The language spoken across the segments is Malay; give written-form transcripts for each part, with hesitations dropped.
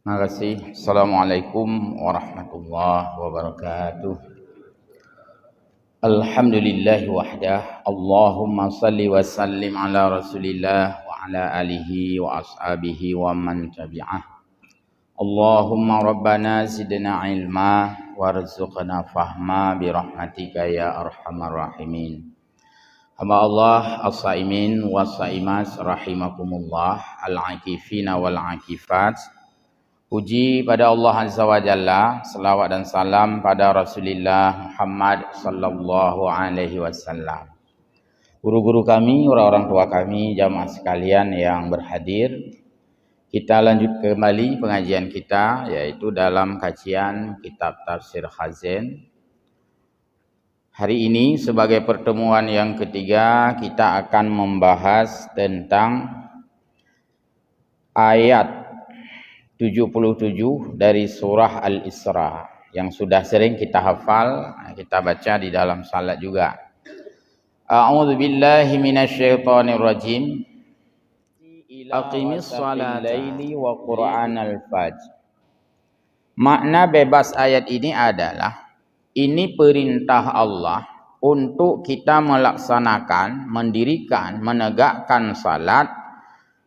Terima kasih. Assalamualaikum warahmatullahi wabarakatuh. Alhamdulillah wahdah. Allahumma salli wa sallim ala Rasulillah wa ala alihi wa ashabihi wa man tabi'ah. Allahumma rabbana zidna ilma warzuqna fahma birahmatika ya arhamar rahimin. Hamba Allah as-saimin was-saimat rahimakumullah, al-akifina wal-akifat. Puji pada Allah Azza wa Jalla, selawat dan salam pada Rasulullah Muhammad sallallahu alaihi wasallam. Guru-guru kami, orang-orang tua kami, jamaah sekalian yang berhadir, kita lanjut kembali pengajian kita, yaitu dalam kajian kitab Tafsir Khazin. Hari ini sebagai pertemuan yang ketiga, kita akan membahas tentang ayat 77 dari surah Al-Isra yang sudah sering kita hafal, kita baca di dalam salat juga. A'udzu billahi minasyaitonir rajim. Aqimis sholata laili wa qur'anal fajr. Makna bebas ayat ini adalah ini perintah Allah untuk kita melaksanakan, mendirikan, menegakkan salat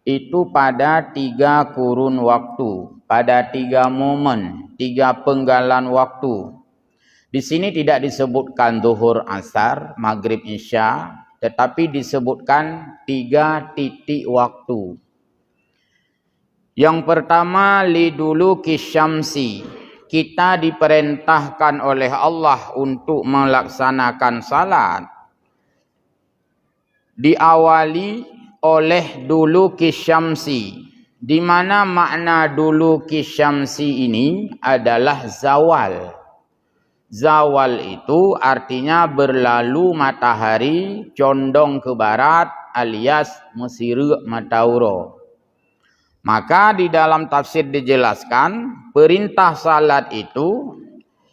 itu pada 3 kurun waktu, pada 3 momen, 3 penggalan waktu. Di sini tidak disebutkan zuhur, asar, maghrib, isya, tetapi disebutkan 3 titik waktu. Yang pertama, liduluki syamsi. Kita diperintahkan oleh Allah untuk melaksanakan salat diawali oleh duluki syamsi, di mana makna duluki syamsi ini adalah zawal. Zawal itu artinya berlalu matahari condong ke barat alias mesiru matauro. Maka di dalam tafsir dijelaskan perintah salat itu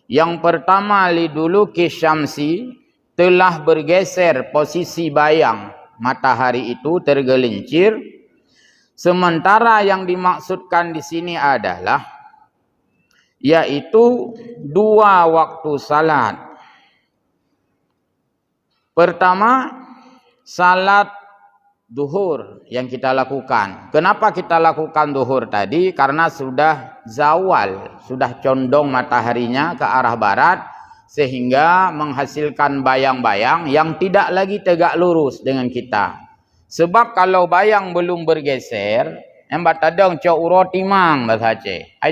yang pertama liduluki syamsi, telah bergeser posisi bayang matahari itu tergelincir. Sementara yang dimaksudkan di sini adalah yaitu 2 waktu salat. Pertama, salat duhur yang kita lakukan. Kenapa kita lakukan duhur tadi? Karena sudah zawal, sudah condong mataharinya ke arah barat, sehingga menghasilkan bayang-bayang yang tidak lagi tegak lurus dengan kita. Sebab kalau bayang belum bergeser, yang batadong cok uro timang bahasa Aceh.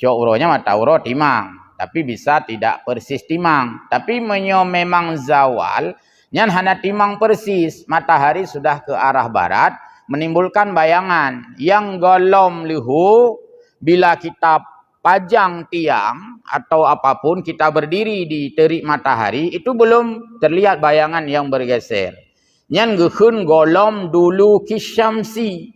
Cok uronya mata uro timang, tapi bisa tidak persis timang. Tapi memang zawal, nyan hana timang persis, matahari sudah ke arah barat, menimbulkan bayangan yang golom lihu bila kita pajang tiang atau apapun, kita berdiri di terik matahari, itu belum terlihat bayangan yang bergeser. Nyan gehun golom dulu kisyamsi.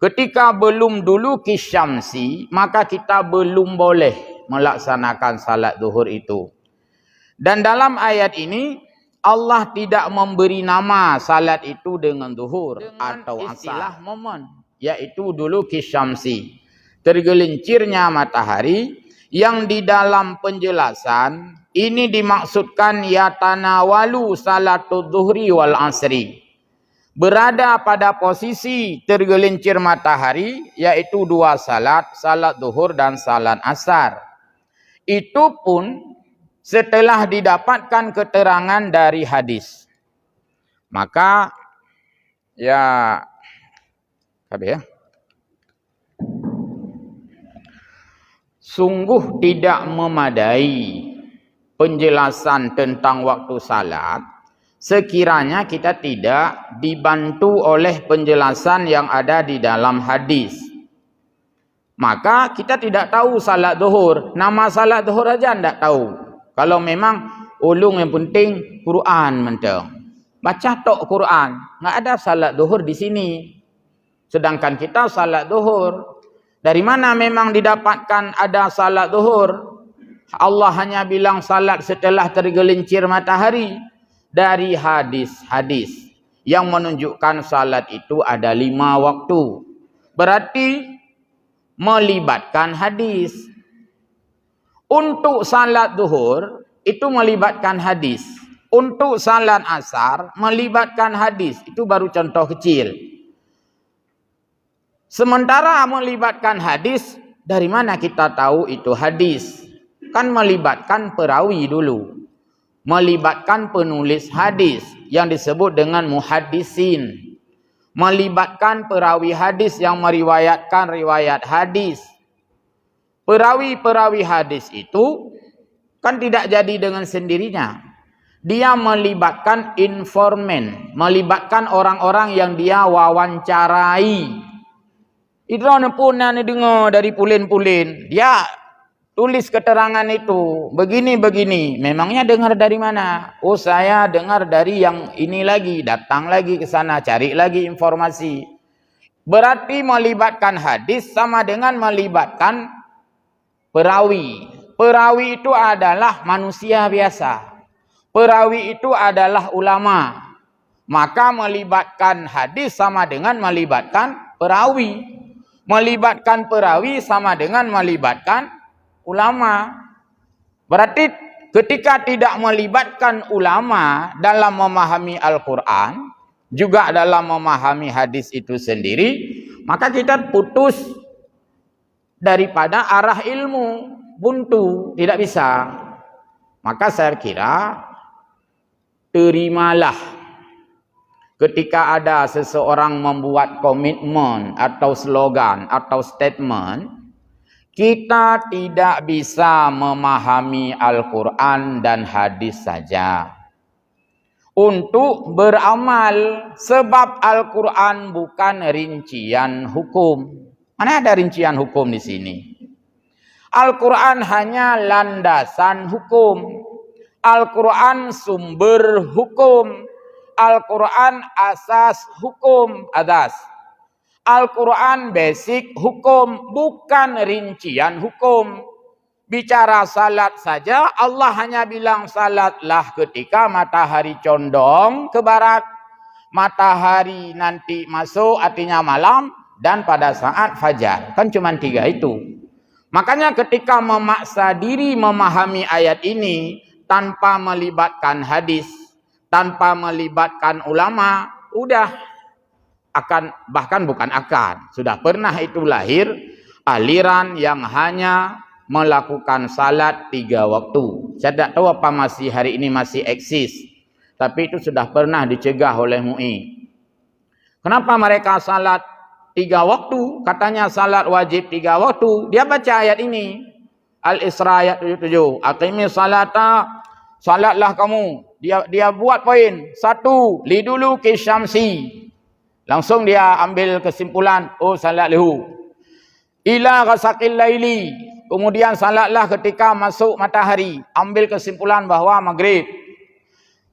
Ketika belum dulu kisyamsi, maka kita belum boleh melaksanakan salat zuhur itu. Dan dalam ayat ini Allah tidak memberi nama salat itu dengan zuhur atau istilah momen, yaitu dulu kisyamsi, tergelincirnya matahari, yang di dalam penjelasan ini dimaksudkan yatanawalu salatul zuhri wal asri, berada pada posisi tergelincir matahari, yaitu 2 salat, salat zuhur dan salat asar. Itu pun setelah didapatkan keterangan dari hadis. Maka ya sungguh tidak memadai penjelasan tentang waktu salat sekiranya kita tidak dibantu oleh penjelasan yang ada di dalam hadis. Maka kita tidak tahu salat zuhur, nama salat zuhur aja tidak tahu. Kalau memang ulung yang penting Quran mentang, baca tok Quran, nggak ada salat zuhur di sini. Sedangkan kita salat zuhur, dari mana memang didapatkan ada salat zuhur? Allah hanya bilang salat setelah tergelincir matahari. Dari hadis-hadis yang menunjukkan salat itu ada 5 waktu. Berarti melibatkan hadis. Untuk salat zuhur itu melibatkan hadis. Untuk salat asar melibatkan hadis. Itu baru contoh kecil. Sementara melibatkan hadis, dari mana kita tahu itu hadis? Kan melibatkan perawi dulu. Melibatkan penulis hadis yang disebut dengan muhaddisin. Melibatkan perawi hadis yang meriwayatkan riwayat hadis. Perawi-perawi hadis itu kan tidak jadi dengan sendirinya. Dia melibatkan informan, melibatkan orang-orang yang dia wawancarai. Itu pun yang dengar dari pulin-pulin. Dia tulis keterangan itu. Begini-begini. Memangnya dengar dari mana? Oh, saya dengar dari yang ini lagi. Datang lagi ke sana. Cari lagi informasi. Berarti melibatkan hadis sama dengan melibatkan perawi. Perawi itu adalah manusia biasa. Perawi itu adalah ulama. Maka melibatkan hadis sama dengan melibatkan perawi. Melibatkan perawi sama dengan melibatkan ulama. Berarti ketika tidak melibatkan ulama dalam memahami Al-Quran, juga dalam memahami hadis itu sendiri, maka kita putus daripada arah ilmu, buntu, tidak bisa. Maka saya kira, terimalah ketika ada seseorang membuat komitmen atau slogan atau statement, kita tidak bisa memahami Al-Quran dan hadis saja untuk beramal, sebab Al-Quran bukan rincian hukum. Mana ada rincian hukum di sini? Al-Quran hanya landasan hukum. Al-Quran sumber hukum. Al-Quran asas hukum, adas. Al-Quran basic hukum, bukan rincian hukum. Bicara salat saja, Allah hanya bilang salatlah ketika matahari condong ke barat. Matahari nanti masuk artinya malam, dan pada saat fajar. Kan cuma 3 itu. Makanya ketika memaksa diri memahami ayat ini tanpa melibatkan hadis, tanpa melibatkan ulama, udah akan, bahkan bukan akan, sudah pernah itu lahir aliran yang hanya melakukan salat 3 waktu. Saya tidak tahu apa masih hari ini masih eksis, tapi itu sudah pernah dicegah oleh MUI. Kenapa mereka salat 3 waktu? Katanya salat wajib 3 waktu. Dia baca ayat ini, Al-Isra ayat 77, aqimis salata, salatlah kamu. Dia buat poin. 1, liduluki syamsi. Langsung dia ambil kesimpulan, oh salat lihu. Ila ghasaqil laili. Kemudian salatlah ketika masuk matahari. Ambil kesimpulan bahwa maghrib.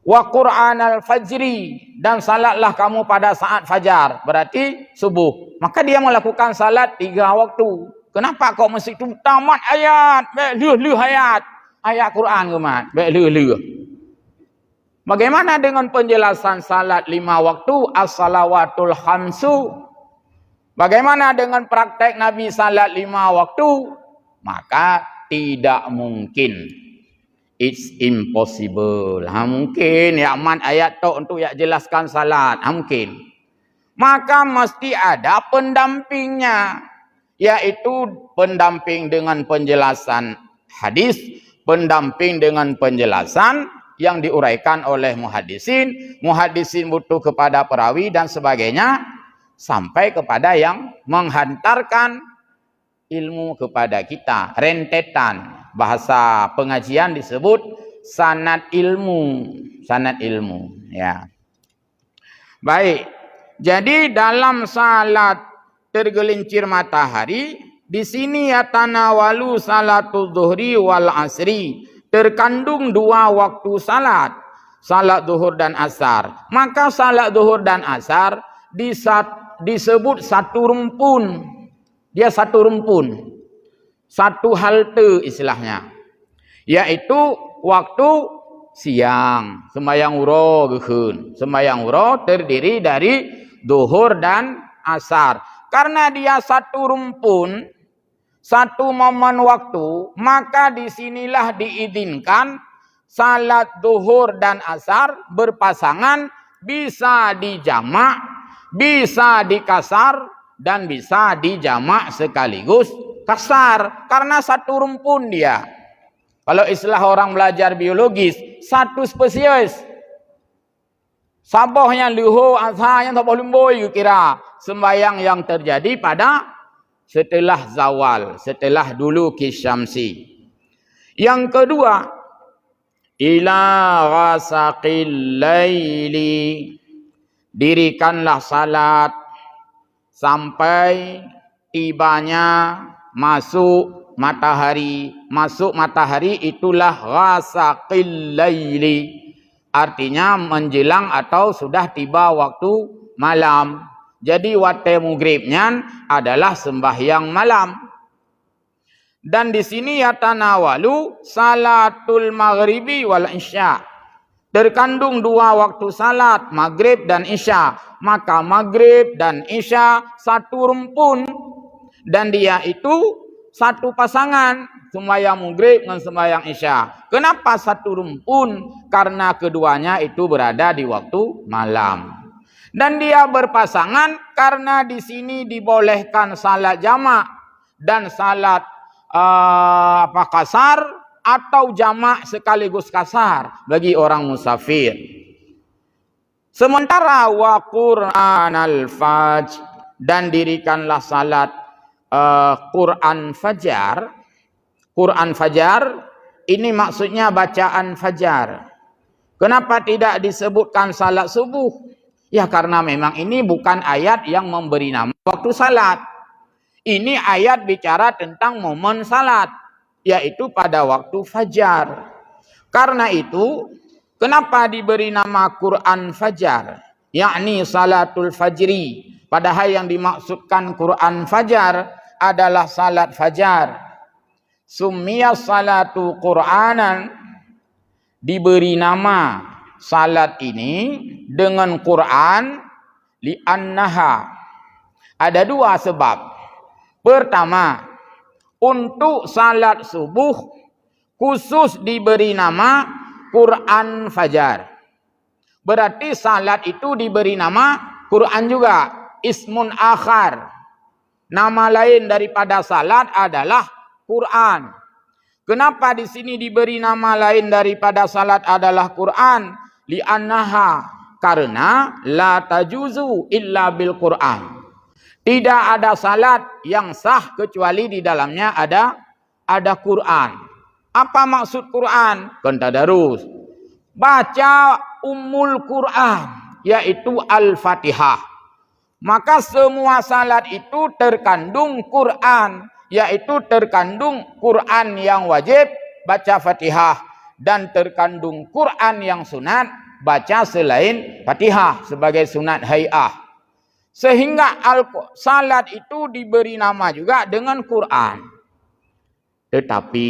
Wa Qur'anal fajri. Dan salatlah kamu pada saat fajar. Berarti subuh. Maka dia melakukan salat 3 waktu. Kenapa kok mesti itu tamat ayat? Baik ayat. Ayat Quran ke mat? Baik Bagaimana dengan penjelasan salat 5 waktu, as-salawatul khamsu? Bagaimana dengan praktek Nabi salat 5 waktu? Maka tidak mungkin. It's impossible. Mungkin ya man ayat tu untuk ya jelaskan salat. Mungkin. Maka mesti ada pendampingnya, yaitu pendamping dengan penjelasan hadis, pendamping dengan penjelasan yang diuraikan oleh muhaddisin. Muhaddisin butuh kepada perawi dan sebagainya, sampai kepada yang menghantarkan ilmu kepada kita. Rentetan, bahasa pengajian disebut sanad ilmu. Sanad ilmu, ya. Baik, jadi dalam salat tergelincir matahari, di sini ya tanawalu salatul zuhri wal asri, terkandung 2 waktu salat, salat zuhur dan asar. Maka salat zuhur dan asar disebut satu rumpun. Dia satu rumpun, satu halte istilahnya, yaitu waktu siang. Sembahyang uro gehun. Sembahyang uro terdiri dari zuhur dan asar. Karena dia satu rumpun, satu momen waktu, maka disinilah diizinkan salat zuhur dan asar berpasangan, bisa dijamak, bisa dikasar, dan bisa dijamak sekaligus kasar. Karena satu rumpun dia. Kalau istilah orang belajar biologis, satu spesies. Sabahnya luhur, asarnya tak boleh boy kira. Sembayang yang terjadi pada setelah zawal, setelah dulu kisyamsi. Yang kedua, ila ghasaqil laili, dirikanlah salat sampai tibanya masuk matahari. Masuk matahari itulah ghasaqil laili, artinya menjelang atau sudah tiba waktu malam. Jadi waktu maghribnya adalah sembahyang malam. Dan di sini yatanawalu salatul maghribi wal isya. Terkandung dua waktu salat, maghrib dan isya. Maka maghrib dan isya satu rumpun. Dan dia itu satu pasangan, sembahyang maghrib dengan sembahyang isya. Kenapa satu rumpun? Karena keduanya itu berada di waktu malam. Dan dia berpasangan karena di sini dibolehkan salat jamak dan salat kasar atau jamak sekaligus kasar bagi orang musafir. Sementara wa Qur'an al-fajr, dan dirikanlah salat Quran fajar. Quran fajar ini maksudnya bacaan fajar. Kenapa tidak disebutkan salat subuh? Ya karena memang ini bukan ayat yang memberi nama waktu salat. Ini ayat bicara tentang momen salat, yaitu pada waktu fajar. Karena itu, kenapa diberi nama Quran fajar? Yakni salatul fajri. Padahal yang dimaksudkan Quran fajar adalah salat fajar. Summiya salatu Qur'anan, diberi nama salat ini dengan Quran li'annaha. Ada dua sebab. Pertama, untuk salat subuh khusus diberi nama Quran fajar. Berarti salat itu diberi nama Quran juga. Ismun akhar. Nama lain daripada salat adalah Quran. Kenapa di sini diberi nama lain daripada salat adalah Quran? Li'annaha, karena la tajuzu illa bil Quran. Tidak ada salat yang sah kecuali di dalamnya ada Quran. Apa maksud Quran? Tadarus. Baca Ummul Quran, yaitu Al-Fatihah. Maka semua salat itu terkandung Quran, yaitu terkandung Quran yang wajib baca Fatihah, dan terkandung Quran yang sunat baca selain Fatihah sebagai sunat hay'ah. Sehingga salat itu diberi nama juga dengan Quran. Tetapi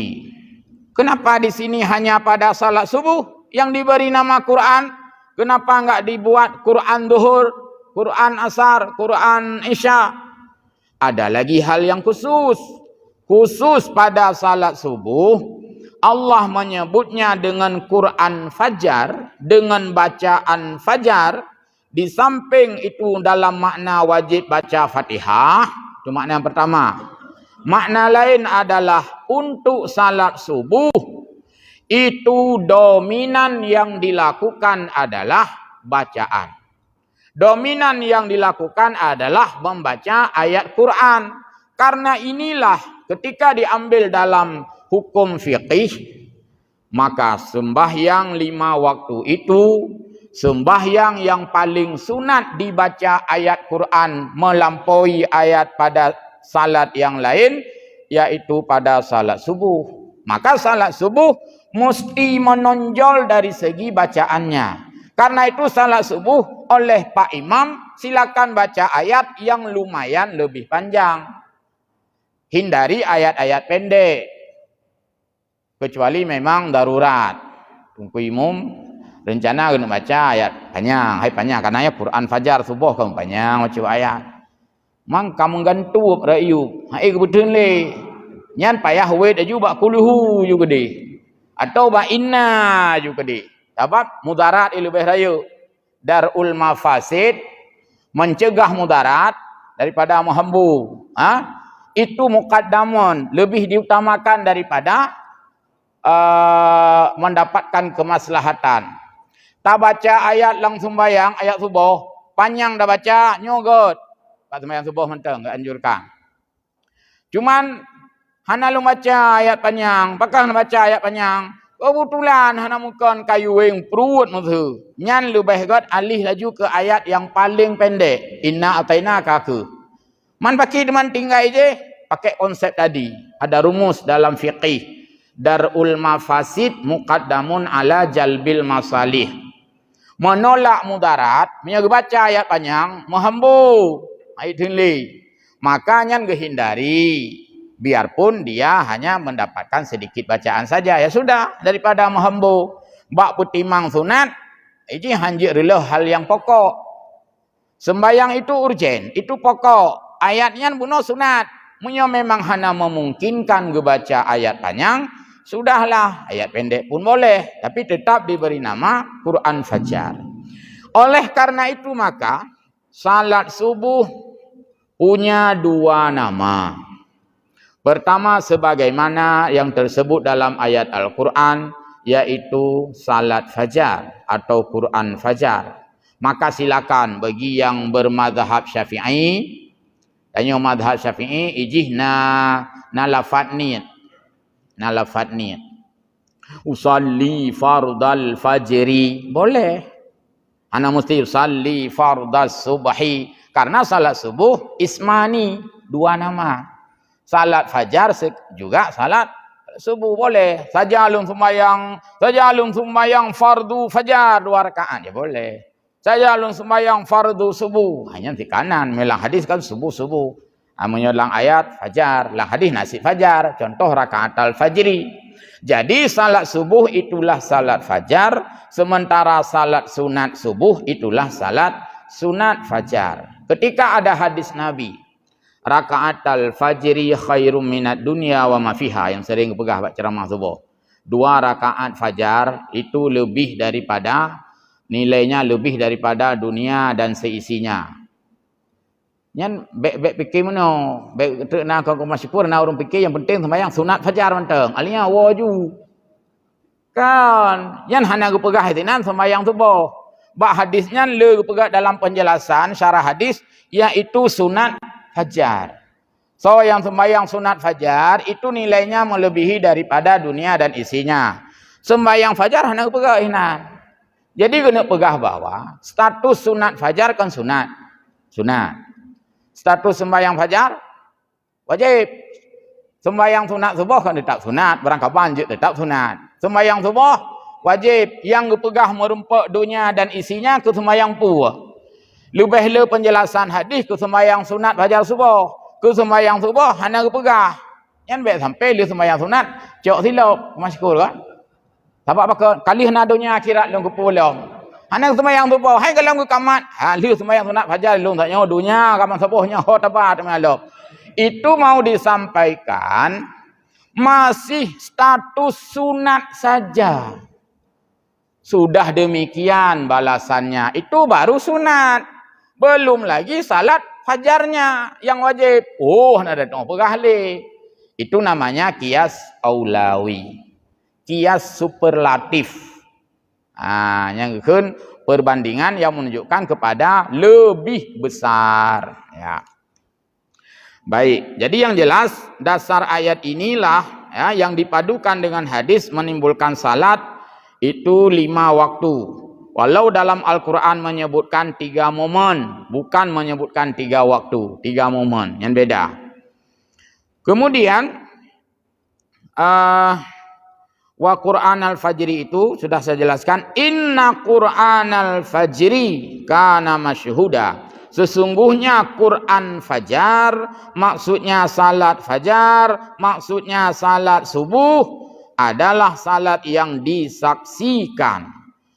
kenapa di sini hanya pada salat subuh yang diberi nama Quran? Kenapa enggak dibuat Quran duhur, Quran asar, Quran isya? Ada lagi hal yang khusus. Khusus pada salat subuh, Allah menyebutnya dengan Quran fajar, dengan bacaan fajar. Di samping itu dalam makna wajib baca Fatihah, itu makna yang pertama. Makna lain adalah untuk salat subuh, itu dominan yang dilakukan adalah bacaan. Dominan yang dilakukan adalah membaca ayat Quran. Karena inilah ketika diambil dalam hukum fiqih, maka sembahyang 5 waktu itu, sembahyang yang paling sunat dibaca ayat Quran melampaui ayat pada salat yang lain, yaitu pada salat subuh. Maka salat subuh mesti menonjol dari segi bacaannya. Karena itu salat subuh oleh Pak Imam silakan baca ayat yang lumayan lebih panjang. Hindari ayat-ayat pendek. Kecuali memang darurat. Tunggu imum rencana kena baca ayat panjang, hai panjang karena ya Quran fajar subuh kamu panjang macam ayat. Mang kamu gantu rayu, hai kebetulan le. Nyan payah wait aju ba kuluhu juga deh. Atau ba inna juga deh. Sebab mudarat lebih raya. Darul mafasid, mencegah mudarat daripada menghambu. Itu muqaddamun, lebih diutamakan daripada mendapatkan kemaslahatan. Tak baca ayat langsung sembahyang, ayat subuh, panjang dah baca, nyogot. Pak sembahyang subuh mentang, enggak anjurkan. Cuman hana lu baca ayat panjang, pakah baca ayat panjang. Kebetulan hana mukon kayu wing perut musuh. Nyan lu baik alih laju ke ayat yang paling pendek. Inna ataina kaku. Man pakai deman tinggal je, pakai konsep tadi. Ada rumus dalam fiqih. Darul mafasid muqaddamun ala jalbil masalih. Menolak mudarat, baca ayat panjang, menghambu. Ayat ini. Makanya hindari. Biarpun dia hanya mendapatkan sedikit bacaan saja. Ya sudah, daripada menghambu. Bak putimang sunat, ini hanjir relah hal yang pokok. Sembayang itu urgen, itu pokok. Ayatnya bunuh sunat. Punya memang hanya memungkinkan baca ayat panjang, sudahlah. Ayat pendek pun boleh. Tapi tetap diberi nama Quran Fajar. Oleh karena itu maka, salat subuh punya dua nama. Pertama sebagaimana yang tersebut dalam ayat Al-Quran, yaitu salat fajar atau Quran Fajar. Maka silakan bagi yang bermadhab Syafi'i, tanya madhab Syafi'i, ijihna nalafat niat. Nalafat niat. Usalli fardal fajri. Boleh. Ana mesti usalli fardal subhi. Karena salat subuh ismani. Dua nama. Salat fajar juga salat subuh boleh. Sajalun sembahyang fardu fajar 2 rakaat ya boleh. Sajalun sembahyang fardu subuh. Hanya di kanan. Melang hadis kan subuh. Menyolang ayat fajar. Lang hadis nasib fajar. Contoh rakaat al-fajri. Jadi salat subuh itulah salat fajar. Sementara salat sunat subuh itulah salat sunat fajar. Ketika ada hadis Nabi, rakaat al-fajri khairum minat dunia wa ma fiha, yang sering pegah buat ceramah subuh. 2 rakaat fajar itu lebih daripada, nilainya lebih daripada dunia dan seisinya. Nyan baik fikir mana? Baik nak kau masyhur nak orang fikir yang penting sembahyang sunat fajar mentang. Alinya waju. Kan, yan hana gu pegah itinan sembahyang subuh. Bak hadisnya le pegah dalam penjelasan syarah hadis yaitu sunat fajar. So yang sembahyang sunat fajar itu nilainya melebihi daripada dunia dan isinya. Sembahyang fajar hanya pegah inan. Jadi kena pegah bahwa status sunat fajar kan sunat. Status sembahyang fajar wajib. Sembahyang sunat subuh kan tetap sunat, berangkat banjir tetap sunat. Sembahyang subuh wajib, yang pegah merumpak dunia dan isinya ke sembahyang puah. Lebih le penjelasan hadis ke sembahyang sunat fajar subuh. Ke sembahyang subuh hanya pegah. Yang baik sampai le sembahyang sunat, cok silap masyhur kan. Sebab apa? Kali hana dunia akhirat long kepulong. Hanya sembahyang subuh, hai kalau kamat, le sembahyang sunat fajar long tak nyawa dunia kamat subuhnya ho tabat malok. Itu mau disampaikan masih status sunat saja. Sudah demikian balasannya, itu baru sunat. Belum lagi salat fajarnya yang wajib. Oh, ada pegah le. Itu namanya kias aulawi. Kias superlatif. Yang kan perbandingan yang menunjukkan kepada lebih besar. Ya. Baik, jadi yang jelas dasar ayat inilah ya, yang dipadukan dengan hadis menimbulkan salat itu 5 waktu. Walau dalam Al-Quran menyebutkan 3 momen, bukan menyebutkan 3 waktu, 3 momen yang beda. Kemudian wa Quran al-fajri itu sudah saya jelaskan. Inna Quran al-fajri kana masyhuda. Sesungguhnya Quran fajar, maksudnya salat fajar, maksudnya salat subuh adalah salat yang disaksikan.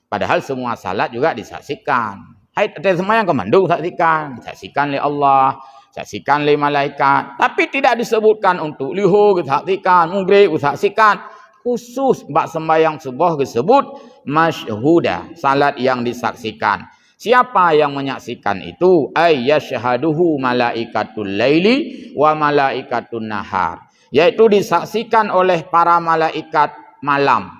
Padahal semua salat juga disaksikan. Hai ada semua yang kemandung saksikan oleh Allah. saksikan oleh malaikat, tapi tidak disebutkan untuk lihu saksikan, maghrib saksikan. Khusus bak sembahyang subuh disebut masyhuda, salat yang disaksikan. Siapa yang menyaksikan itu? Ay yashhaduhu malaikatul laili wa malaikatun nahar. Yaitu disaksikan oleh para malaikat malam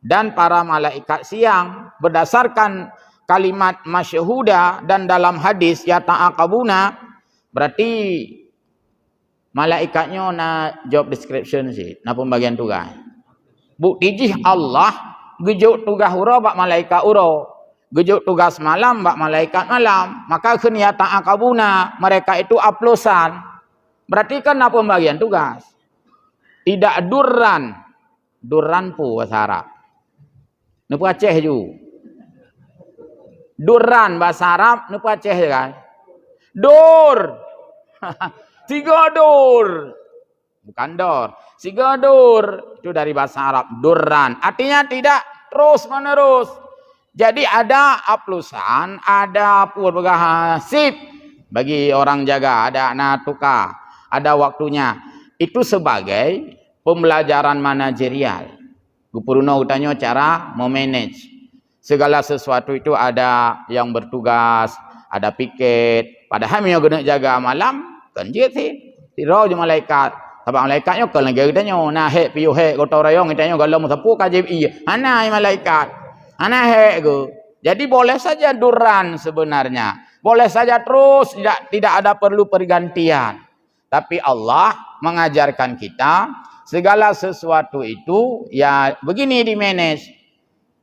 dan para malaikat siang. Berdasarkan kalimat masyhuda dan dalam hadis ya ta'aqabuna, berarti malaikatnya nak job description sih, nak pembagian tugas. Bukti jih Allah gejuk tugas uro bak malaikat uro, gejuk tugas malam bak malaikat malam. Maka kena ta'aqabuna, mereka itu aplosan. Berarti kan apa pembagian tugas? Tidak durran. Durran pu bahasa Arab. Nepu Aceh ju. Durran bahasa Arab nepu Aceh kan. Dur. 3 dur. Bukan dor. 3 dur. Itu dari bahasa Arab. Durran. Artinya tidak terus menerus. Jadi ada aplusan, ada purgahasib bagi orang jaga, ada natuka, ada waktunya. Itu sebagai pembelajaran manajerial. Gubernur tanya cara memanage. Segala sesuatu itu ada yang bertugas, ada piket. Padahal yang kena jaga malam, kan je sih. Tiro je malaikat. Sebab malaikatnya kan lagi tanya, nah hek piu hek gotong royong tanya kalau musapu kajib iya. Ana malaikat. Ana hek go. Jadi boleh saja duran sebenarnya. Boleh saja terus, tidak ada perlu pergantian. Tapi Allah mengajarkan kita segala sesuatu itu ya begini di manage.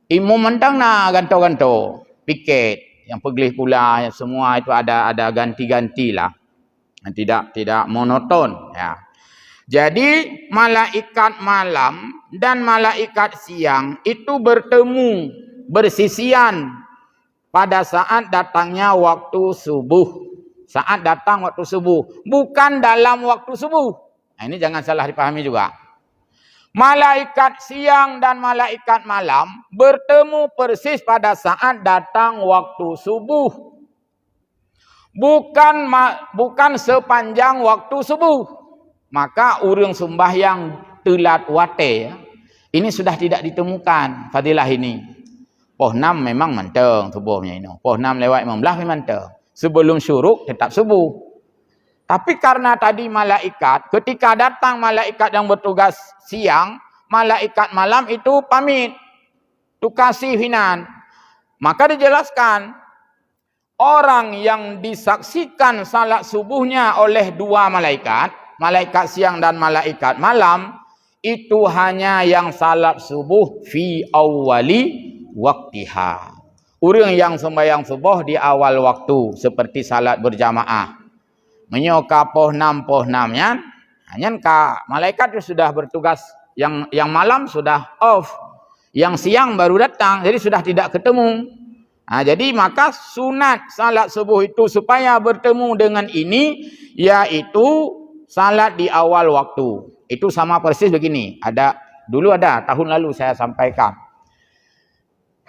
Imu mentang na ganto-ganto, piket, yang pegelih pula, yang semua itu ada ganti-ganti lah. Tidak monoton ya. Jadi malaikat malam dan malaikat siang itu bertemu, bersisian pada saat datangnya waktu subuh. Saat datang waktu subuh, bukan dalam waktu subuh. Nah, ini jangan salah dipahami juga. Malaikat siang dan malaikat malam bertemu persis pada saat datang waktu subuh. Bukan sepanjang waktu subuh. Maka urang sembahyang telat wate ya. Ini sudah tidak ditemukan fadilah ini. Poh 6 memang manteng subuhnya ini. Poh 6 lewat 15 memang manteng. Sebelum syuruk tetap subuh. Tapi karena tadi malaikat, ketika datang malaikat yang bertugas siang, malaikat malam itu pamit. Tukar sihinan. Maka dijelaskan, orang yang disaksikan salat subuhnya oleh 2 malaikat, malaikat siang dan malaikat malam, itu hanya yang salat subuh fi awwali waktiha. Orang yang sembahyang subuh di awal waktu, seperti salat berjamaah. Menyoka poh 6 nya, hanya malaikat itu sudah bertugas, yang malam sudah off, yang siang baru datang, jadi sudah tidak ketemu. Nah, jadi maka sunat salat subuh itu supaya bertemu dengan ini, yaitu salat di awal waktu. Itu sama persis begini. Dulu ada tahun lalu saya sampaikan.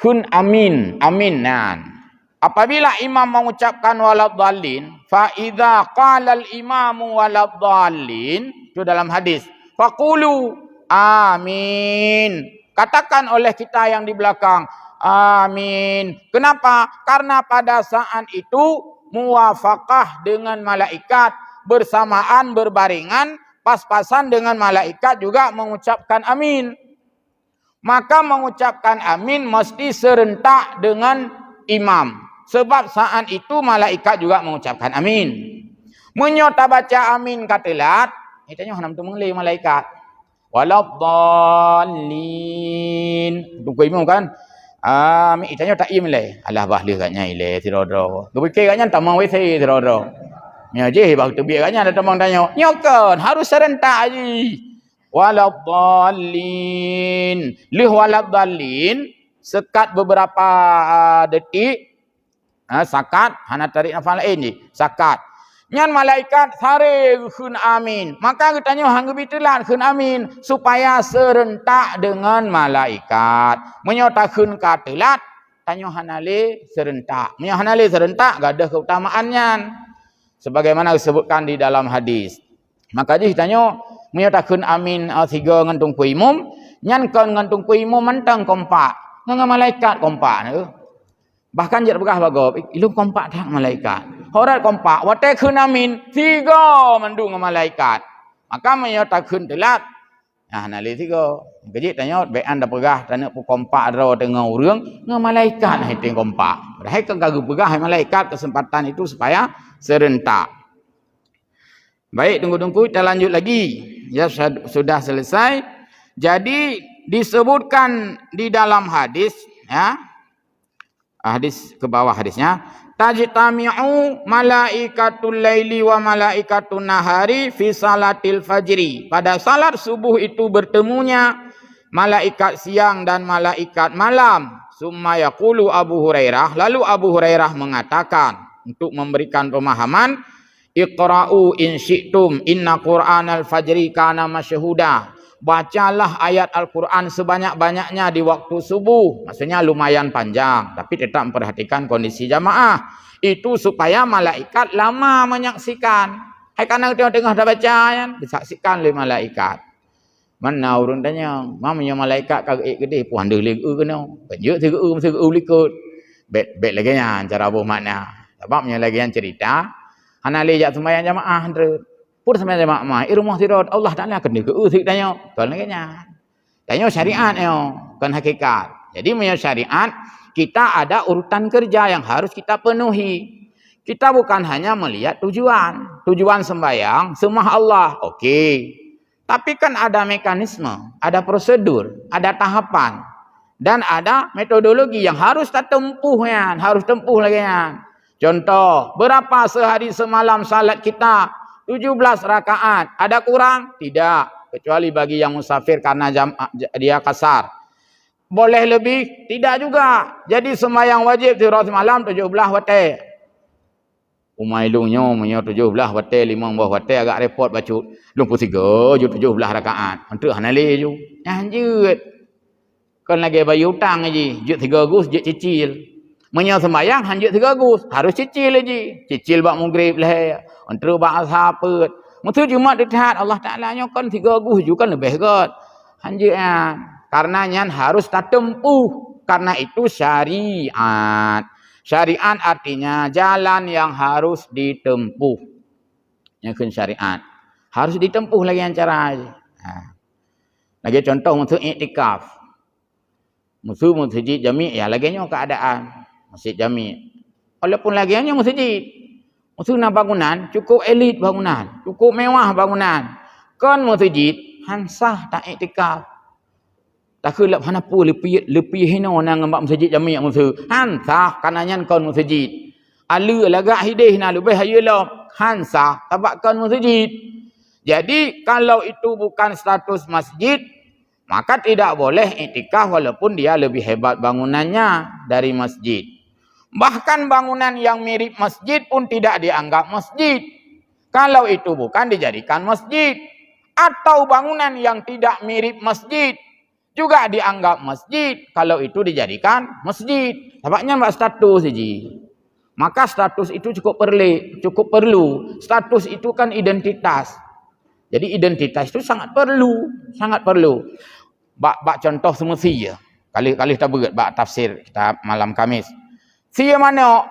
Hun amin, aminan. Apabila imam mengucapkan waladhdallin, fa idza qala al imamu waladhdallin, itu dalam hadis, faqulu amin. Katakan oleh kita yang di belakang, amin. Kenapa? Karena pada saat itu muwafaqah dengan malaikat, bersamaan berbaringan, pas-pasan dengan malaikat juga mengucapkan amin. Maka mengucapkan amin mesti serentak dengan imam. Sebab saat itu malaikat juga mengucapkan amin. Menyota baca amin katelat, itanya hanam tu mengelih malaikat. Waladhdallin. Tunggu imam kan? Amin. Itanya tak im leh. Alah bahli katnya ile tirodro. Gepikir katnya tamang wese tirodro. Ya je bang tu biar katnya ada tamang tanya. Nyokan harus serentak aje. Waladhdallin. Lih waladhdallin sekat beberapa detik. Sakat hana tarik nafas lain je. Sakat. Nyan malaikat sare khun amin. Maka katanya hang gebitelan khun amin supaya serentak dengan malaikat. Menyota khun katelat tanya hanale serentak. Menyota hanale serentak gadah keutamaannya. sebagaimana disebutkan di dalam hadis. Maka dia tanya, menyatakan amin tiga ngantung kuimum, nyankan ngantung kuimum mentang kompak, dengan malaikat kompak ni. Bahkan dia berkah bago, ilmu kompak tak malaikat. Horat kompak, watai kun amin tiga mendung malaikat. Maka menyatakan telat. Nah, nali tiga. Kejit tanya, baik anda pegah tanya pu kompak ro dengan urang, dengan malaikat hiting kompak. Padahal kan kagak pegah malaikat kesempatan itu supaya serentak. Baik, tunggu-tunggu kita lanjut lagi. Ya, sudah selesai. Jadi disebutkan di dalam hadis, ya. Hadis ke bawah hadisnya, tajtami'u malaikatul laili wa malaikatun nahari fi salatil fajri. Pada salat subuh itu bertemunya malaikat siang dan malaikat malam. Summa yaqulu Abu Hurairah, lalu Abu Hurairah mengatakan untuk memberikan pemahaman, Iqra'u in syi'tum inna Qur'anal fajri kana masyhuda. Bacalah ayat Al-Quran sebanyak-banyaknya di waktu subuh. Maksudnya lumayan panjang, tapi tetap memperhatikan kondisi jamaah. Itu supaya malaikat lama menyaksikan. Hai karena tengah-tengah dah baca kan, disaksikan oleh malaikat. Mana urun tanya, mamanya malaikat kagak gede puan dah leg kena. Banyak mesti likut. Bet lagi nya cara buh makna. Sebabnya lagi yang cerita, ana lejak sembahyang jamaah pun sampai jamaah rumah tidur Allah Taala akan dikeutik tanya kan laganya tanya syariat yo kan hakikat. Jadi menurut syariat kita ada urutan kerja yang harus kita penuhi. Kita bukan hanya melihat tujuan sembahyang sembah Allah, oke. Tapi kan ada mekanisme, ada prosedur, ada tahapan dan ada metodologi yang harus kita tempuh ya, harus tempuh lagi ya. Contoh, berapa sehari semalam salat kita? 17 rakaat. Ada kurang? Tidak. Kecuali bagi yang musafir karena dia kasar. Boleh lebih? Tidak juga. Jadi sembahyang wajib tirat malam 17 watai. Umailungnya punya 17 watai, 5 watai agak repot baca 23 17 rakaat. Untuk hanali ju. Lanjut. Kan lagi bayar hutang aja. Jut 3 gus, jut cicil. Menyau sembahyang hanjut 3 gus. Harus cicil aja. Cicil bak maghrib lah. Antara bahasa apa? Mesti Jumat dekat Allah Taala nyokan 3 gus juga lebih kot. Hanjut ya. Karenanya harus tak tempuh. Karena itu syariat. Syariat artinya jalan yang harus ditempuh. Yang syariat. Harus ditempuh lagi yang cara. Lagi contoh untuk iktikaf. Musuh masjid jami' ya lagi nya keadaan masjid jami'. Walaupun lagi nya masjid. Musuh nak bangunan cukup elit bangunan, cukup mewah bangunan. Kan masjid hansah tak iktikaf. Tak kelap hana pu lebih hino nang ngambak masjid jami' musuh. Hansah kananya kon masjid. Alu lagak hidih na lebih hayelo hansah tabakkan masjid. Jadi kalau itu bukan status masjid, maka tidak boleh iktikaf walaupun dia lebih hebat bangunannya dari masjid. Bahkan bangunan yang mirip masjid pun tidak dianggap masjid. Kalau itu bukan dijadikan masjid. Atau bangunan yang tidak mirip masjid juga dianggap masjid. Kalau itu dijadikan masjid. Tampaknya mbak status saja. Maka status itu cukup perlu. Status itu kan identitas. Jadi identitas itu sangat perlu. Sangat perlu. Bak contoh semestinya. Kali-kali kita berat bak tafsir kita malam Kamis. Sia mana?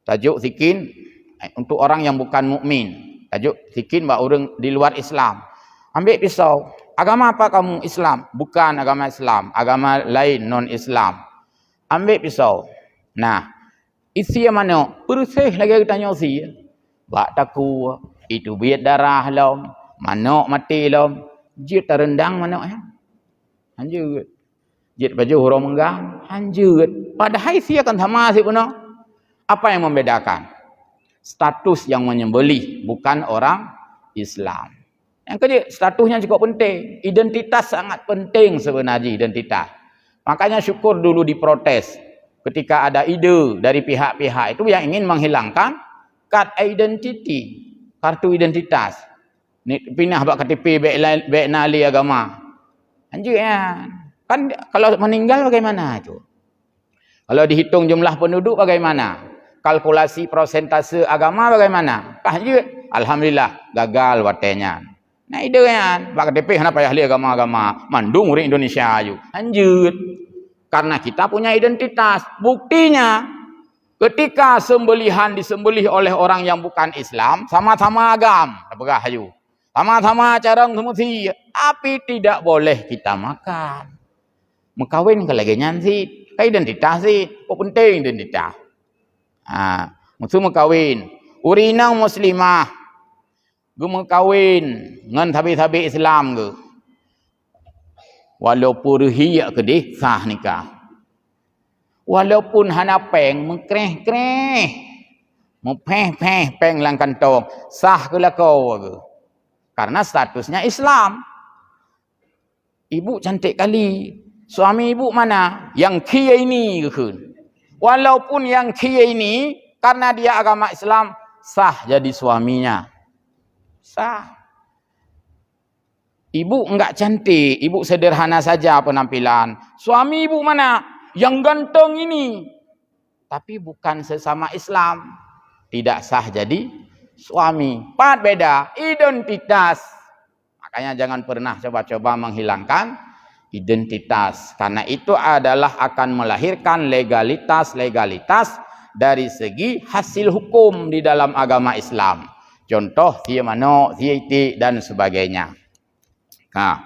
Tajuk zikin untuk orang yang bukan mukmin. Tajuk zikin bak orang di luar Islam. Ambil pisau. Agama apa kamu? Islam. Bukan agama Islam. Agama lain non-Islam. Ambil pisau. Nah, isi mana? Bersih lagi tanya isi. Bak taku itu biat darah lom. Manok mati lom. Jit terendang manok ya. Anjut. Jit baju hurung menggang. Anjut. Padahal isi akan sama sih puno. Apa yang membedakan? Status yang menyembelih, bukan orang Islam. Yang kedua, statusnya cukup penting. Identitas sangat penting sebenarnya, identitas. Makanya syukur dulu diprotes. Ketika ada ide dari pihak-pihak itu yang ingin menghilangkan kad identity, kartu identitas. Pindah bak KTP baik nali agama. Anjir ya. Kan kalau meninggal bagaimana itu? Kalau dihitung jumlah penduduk bagaimana? kalkulasi prosentase agama bagaimana? Tahajud. Alhamdulillah gagal watenya. Nah ide kan, bak KTP kenapa ahli agama-agama mandung orang Indonesia ayu. Lanjut. Karena kita punya identitas. Buktinya ketika sembelihan disembelih oleh orang yang bukan Islam, sama-sama agam, apakah ayu. Sama-sama carang semuti, tapi tidak boleh kita makan. Mengkawin ke lagi nyansi, ke identitas sih, kok penting identitas. Maksud mengkawin, urinang muslimah, gue mengkawin ngan tabi-tabi Islam ke. Walaupun hiyak ke deh sah nikah. Walaupun hana peng mengkreh-kreh, mempeh-peh peng lang kantong, sah ke lah kau ke. Karena statusnya Islam. Ibu cantik kali. Suami ibu mana? Yang kia ini ke. Walaupun yang kia ini karena dia agama Islam sah jadi suaminya. Sah. Ibu enggak cantik, ibu sederhana saja penampilan. Suami ibu mana? Yang ganteng ini. Tapi bukan sesama Islam. Tidak sah jadi suami. Empat beda identitas. Makanya jangan pernah coba-coba menghilangkan identitas. Karena itu adalah akan melahirkan legalitas dari segi hasil hukum di dalam agama Islam. Contoh dia mano, dia iti dan sebagainya. Nah,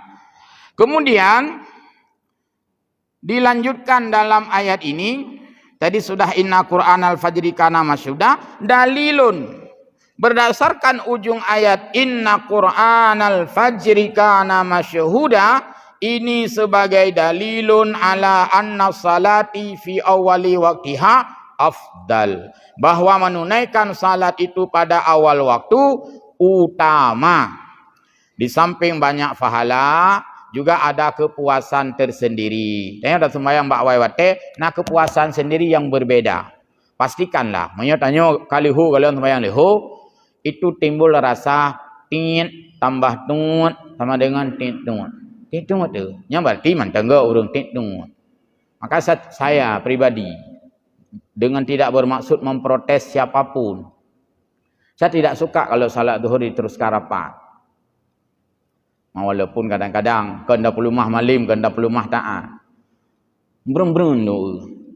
kemudian dilanjutkan dalam ayat ini. Tadi sudah inna Qur'an al-fajri kana masyhuda, dalilun. Berdasarkan ujung ayat inna Qur'anal fajri kana masyhuda, ini sebagai dalilun ala anna salati fi awali waqtiha afdal, bahwa menunaikan salat itu pada awal waktu utama. Di samping banyak pahala juga ada kepuasan tersendiri. Tanya dah sembahyang mbak waiwate, nah kepuasan sendiri yang berbeda. Pastikanlah, tanya kalihu kalian sembahyang leho, itu timbul rasa tit tambah tut sama dengan titut. Titut tu, yang berarti mantangga urang titut. Maka saya pribadi dengan tidak bermaksud memprotes siapapun. Saya tidak suka kalau salat zuhur diteruskan rapat. Walaupun kadang-kadang kena pelumah malim, kena pelumah taat. Brem-brem tu.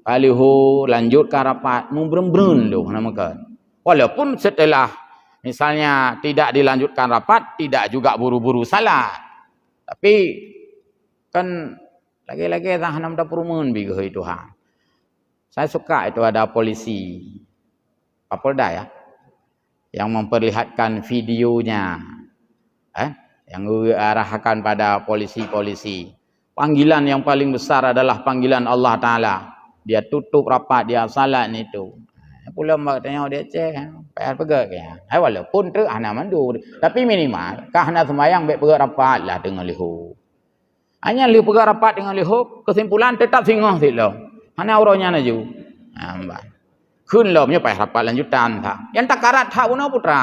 Kalihu lanjutkan rapat, brem-brem tu namakan. Walaupun setelah misalnya tidak dilanjutkan rapat, tidak juga buru-buru salat. Tapi kan lagi-lagi tak hanam dah perumahan bigah itu ha. Saya suka itu ada polisi Kapolda ya, yang memperlihatkan videonya, yang diarahkan pada polisi-polisi. Panggilan yang paling besar adalah panggilan Allah Ta'ala. Dia tutup rapat, dia salat itu. Pula mak tanya dia cek, payah pegak ya. Walaupun tu ana mandu, tapi minimal kah ana sembahyang baik pegak rapat lah dengan lihu. Hanya lihu pegak rapat dengan lihu, kesimpulan tetap singoh silo. Ana uranya naju. Ambak. Kun lo punya payah rapat lanjutan tak. Yang tak karat tak guna putra.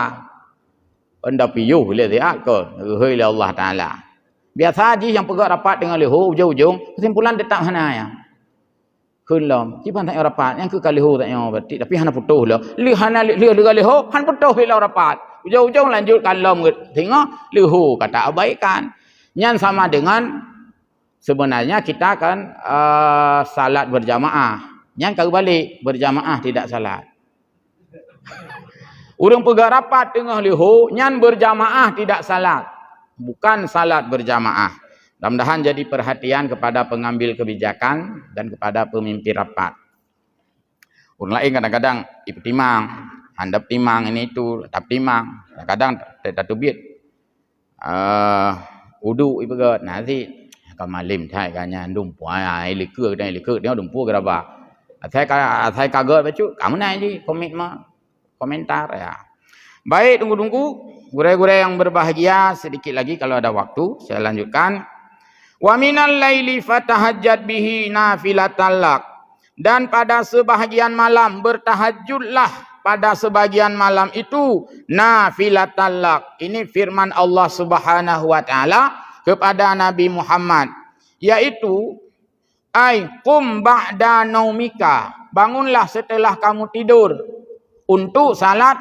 Anda piyuh lihat dia kon, hei Allah Taala. Biasa haji yang pegak rapat dengan lihu ujung-ujung, kesimpulan tetap hana ya. Kunlam, cipan tak rapat, yang ke kalihu tak yang berarti, tapi hana putuh lah. Hana lihu, han putuh bila rapat. Ujung-ujung lanjut kalam, tengok lihu kata abaikan. Yang sama dengan sebenarnya kita kan salat berjamaah. Yang kau balik berjamaah tidak salat. Urang pegak rapat tengah lihu, nyan berjamaah tidak salat. Bukan salat berjamaah. Mudah-mudahan jadi perhatian kepada pengambil kebijakan dan kepada pemimpin rapat. Orang lain kadang-kadang timang, handap timang ini itu, tak timang. Kadang-kadang tak tubit. Udu ibu gat nanti kamalim thai kanya dumpu ai likeur dia dumpu geraba. Saya kaget bacu, kamu naik komentar ya. Baik, tunggu-tunggu. Gure-gure yang berbahagia, sedikit lagi kalau ada waktu saya lanjutkan. Wa minal laili fatahajjat bihi nafilatan lak. Dan pada sebahagian malam bertahajudlah pada sebagian malam itu nafilatan lak. Ini firman Allah Subhanahu wa taala kepada Nabi Muhammad, yaitu qum ba'da naumika. Bangunlah setelah kamu tidur. untuk salat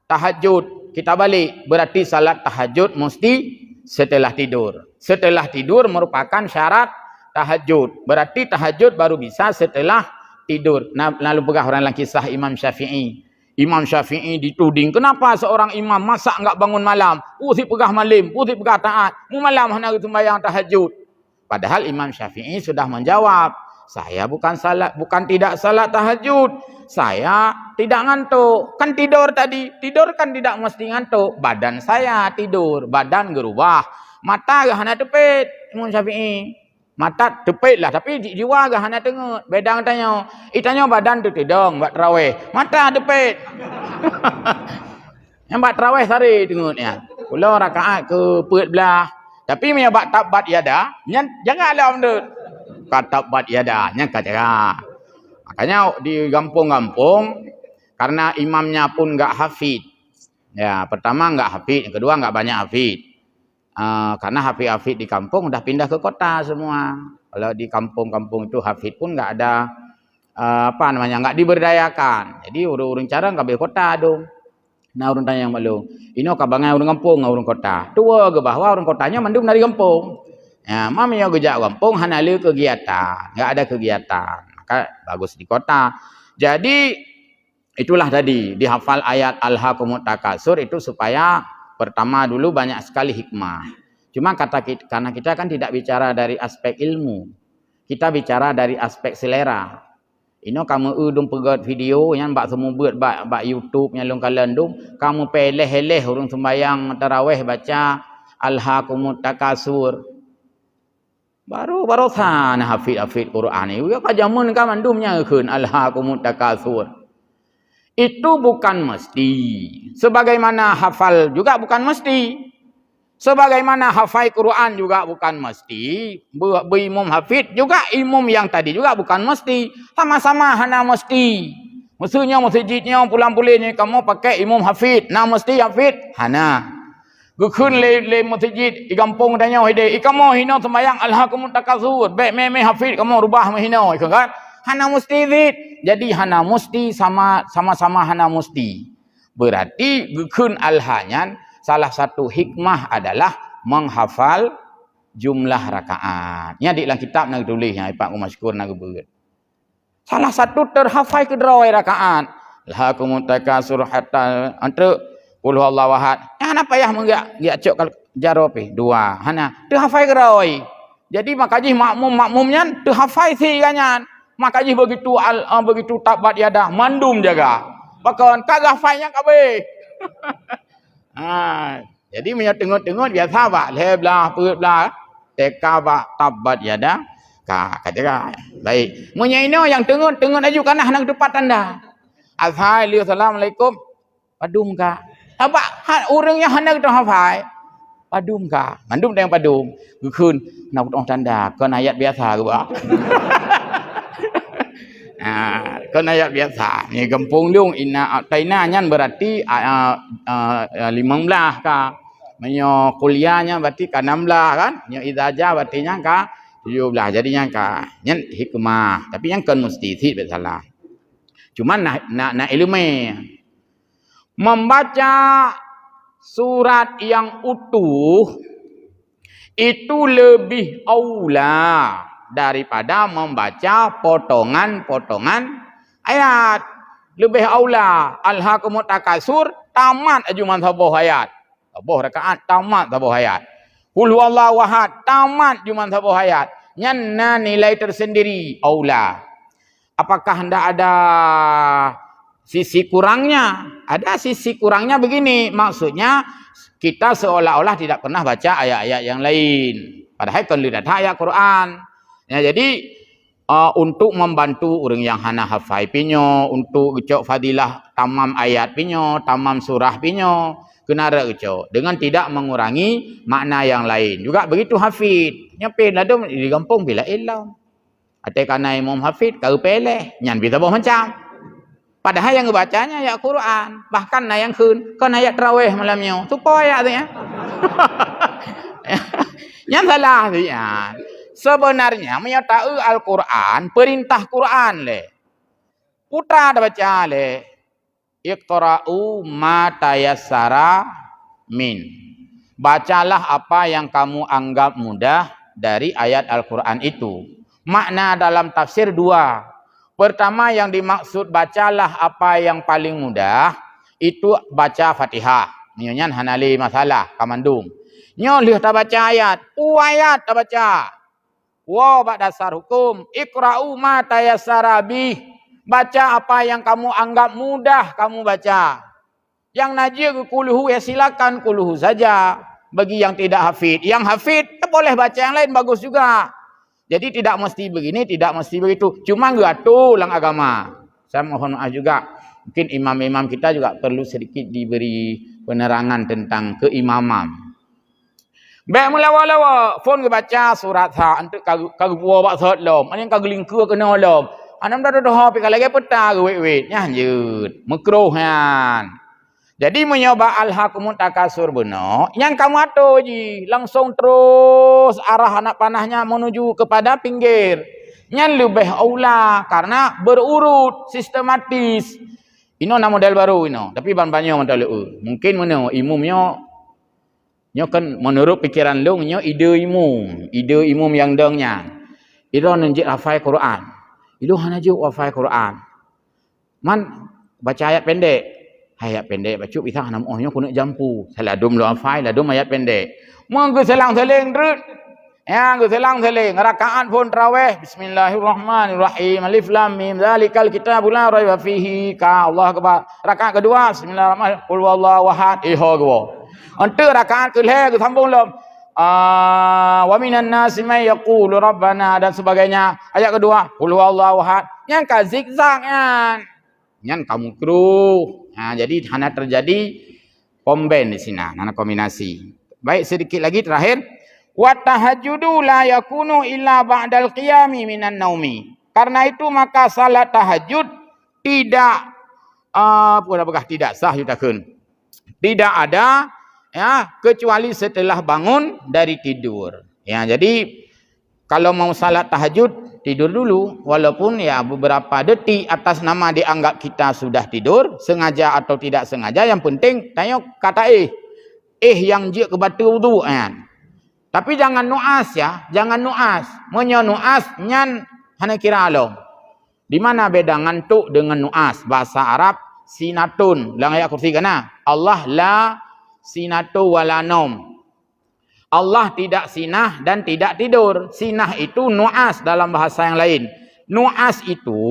tahajud. Kita balik, berarti salat tahajud mesti setelah tidur. Setelah tidur merupakan syarat tahajud. Berarti tahajud baru bisa setelah tidur. Lalu pegah orang dalam kisah Imam Syafi'i. Imam Syafi'i dituding, kenapa seorang imam masa enggak bangun malam? Si pegah malam, si pegah taat. Mu malam hendak sembahyang tahajud. Padahal Imam Syafi'i sudah menjawab, saya bukan tidak salat tahajud. Saya tidak ngantuk. Kan tidur tadi. Tidur kan tidak mesti ngantuk. Badan saya tidur. Badan gerubah. Mata gak hana tepit. Imam Syafi'i. Mata tepit lah. Tapi jiwa gak hana tengok. Bedang tanya. Itanya badan tu tidong. Buat terawih. Mata tepit. Yang buat terawih sari tengoknya. Pulau rakaat ke pet belah. Tapi punya buat tabat yada. Jangan alam tu. Kata bat yada. Yang kata. Makanya di kampung-kampung, karena imamnya pun enggak hafid. Ya, pertama enggak hafid, yang kedua enggak banyak hafid. Karena hafid-hafid di kampung udah pindah ke kota semua. Kalau di kampung-kampung itu hafid pun enggak ada enggak diberdayakan. Jadi urung-urung cara enggak boleh kota dong. Nah, urung tanya yang malu. Ini kabangai urung kampung, urung kota. Tua ke bawah urung kotanya mandum dari kampung. Ya, mamanya gejak kampung hanali kegiatan, enggak ada kegiatan. Maka bagus di kota. Jadi itulah tadi dihafal ayat alhaakumut takasur itu supaya pertama dulu banyak sekali hikmah. Cuma karena kita kan tidak bicara dari aspek ilmu. Kita bicara dari aspek selera. Ini kamu udung pegat video yang bak semua buat bak YouTube yang long kalandung, kamu peleh-leh urung sembayang tarawih baca alhaakumut takasur. Baru sana hafid Quran ni. Ya kajamun kan mandumnya keun alhaakumut takasur. Itu bukan mesti. Sebagaimana hafal juga bukan mesti. Sebagaimana hafal Quran juga bukan mesti. Berimum hafid juga imum yang tadi juga bukan mesti. Sama-sama hana mesti. Maksudnya masjidnya pulang-pulangnya kamu pakai imum hafid. Nah mesti hafid hana. Gukun le masjid di kampung tanya hide ikamu hina sembayang alhaakumut takasur be hafid kamu rubah hina kan hana mesti zid. Jadi hana mesti sama-sama hana mesti. Berarti gukun alhanyan salah satu hikmah adalah menghafal jumlah rakaat. Nya di dalam kitab nak tulisnya Pak Maskur nak beut. Salah satu terhafal ke drawai rakaat. Alhaakumut takasur hatta antara Qul huwallahu ahad. Hana payah menggak cok jaropi dua. Hana teu hafal gerawai. Jadi makajih makmumnya teu hafal si ganyan. Makajih begitu tabat yada mandum jaga. Bahkan kagak hafalnya kabeh. Jadi punya tengok-tengok biasa ba leblah perbelah teka ba tabat yada kata baik. Munya ini yang tengok aju kana nang tepat tanda. Assalamualaikum. Padum ka. Apa orangnya hendak tu hafal padum kah mandum dengan padum gukun nak tong tanda kan ayat biasa ke ba kan ayat biasa ni kampung lung inna taina nyan berarti 15 kah menyo kuliahnya berarti ka 16 kan nyo idaja berarti nya ka 17 jadinya ka nyan hikmah tapi yang kan mesti tidak salah cuma nak ilmu membaca surat yang utuh itu lebih aula daripada membaca potongan-potongan ayat. Lebih aula alhaakumut takasur tamat ajuman sabuh ayat. Sabuh rakaat tamat sabuh ayat. Qul huwallahu ahad tamat juman sabuh ayat. Nyanna nilai tersendiri aula. Apakah hendak ada sisi kurangnya? Ada sisi kurangnya begini, maksudnya kita seolah-olah tidak pernah baca ayat-ayat yang lain. Padahal kan lihat ayat Quran. Ya, jadi untuk membantu orang yang hana hafal pinyo, untuk gecok fadilah tamam ayat pinyo, tamam surah pinyo, kenara gecok dengan tidak mengurangi makna yang lain. Juga begitu hafid. Nyapin ladum di kampung bila ilam. Ate kana imam hafid kau peleh, nyan bisa boh macam. Padahal yang ngebacanya ayat Quran. Bahkan na yang kun kan ayat tarawih malamnya. Supaya tu ya. Yang salah tu ya. Sebenarnya menyatakan Al-Quran perintah Quran le. Putra dah baca le. Iqra'u ma tayassara min. Bacalah apa yang kamu anggap mudah dari ayat Al-Quran itu. Makna dalam tafsir dua. Pertama yang dimaksud bacalah apa yang paling mudah, itu baca Fatihah. Nyonya hanali masalah kamandung. Nyo lihat tak baca ayat. Ayat tak baca. Bak dasar hukum. Iqra'u ma tayassara bih. Baca apa yang kamu anggap mudah kamu baca. Yang najis kuluhu ya silakan kuluhu saja. Bagi yang tidak hafid. Yang hafid boleh baca yang lain bagus juga. Jadi tidak mesti begini, tidak mesti begitu. Cuma gatul lang agama. Saya mohon maaf juga. Mungkin imam-imam kita juga perlu sedikit diberi penerangan tentang keimaman. Baik mula-wala phone ke baca surat ha untuk kagak buat sot lom. Ani kagak lingkur kena lom. Anam dah pergi lagi peta ke wet-wet nya lanjut. Makruhan. Jadi menyoba alhaqumut takasur benar. Yang kamu ato ji langsung terus arah anak panahnya menuju kepada pinggir. Yang lebih aula karena berurut sistematis. Ino nama model baru ino, tapi banyak model mungkin mana imumnya nyo kan menurut pikiran lu nyo ide imum yang dengnya. Iro nenjik hafal Quran. Ilu hanya juga hafal Quran. Man baca ayat pendek. Ayat pendek baca bisa nama ohnya kuna jampu. Saladum lu hafal, ladum ayat pendek. Manggu selang-seling drut. Ya, gu selang-seling rakaat pun tarawih. Bismillahirrahmanirrahim. Alif lam mim. Zalikal kitabul la raiba fihi. Ka Allah akbar. Rakaat kedua bismillahirrahmanirrahim. Qul huwallahu ahad. Iho gua. Untuk rakaat kelih gu sambung lom. Wa minan nasi may yaqulu rabbana dan sebagainya. Ayat kedua, qul huwallahu ahad. Yang ka zigzag nyan kamu kru. Nah, jadi hanya terjadi combine di sini, hanya kombinasi. Baik sedikit lagi terakhir. Wa tahajjudu la yakunu illa ba'dal qiyami minan naumi. Karena itu maka salat tahajud tidak tidak sah yutakeun. Tidak ada ya kecuali setelah bangun dari tidur. Ya, jadi kalau mau salat tahajud tidur dulu walaupun ya beberapa detik atas nama dianggap kita sudah tidur, sengaja atau tidak sengaja, yang penting tanya kata yang je ke batu wudu kan. Tapi jangan nuas ya, jangan nuas. Menyo nuas nyan hana kira alom. Di mana beda ngantuk dengan nuas? Bahasa Arab sinatun. Lang ayat kursi kana. Allah la sinatu wala nom. Allah tidak sinah dan tidak tidur. Sinah itu nuas dalam bahasa yang lain. Nuas itu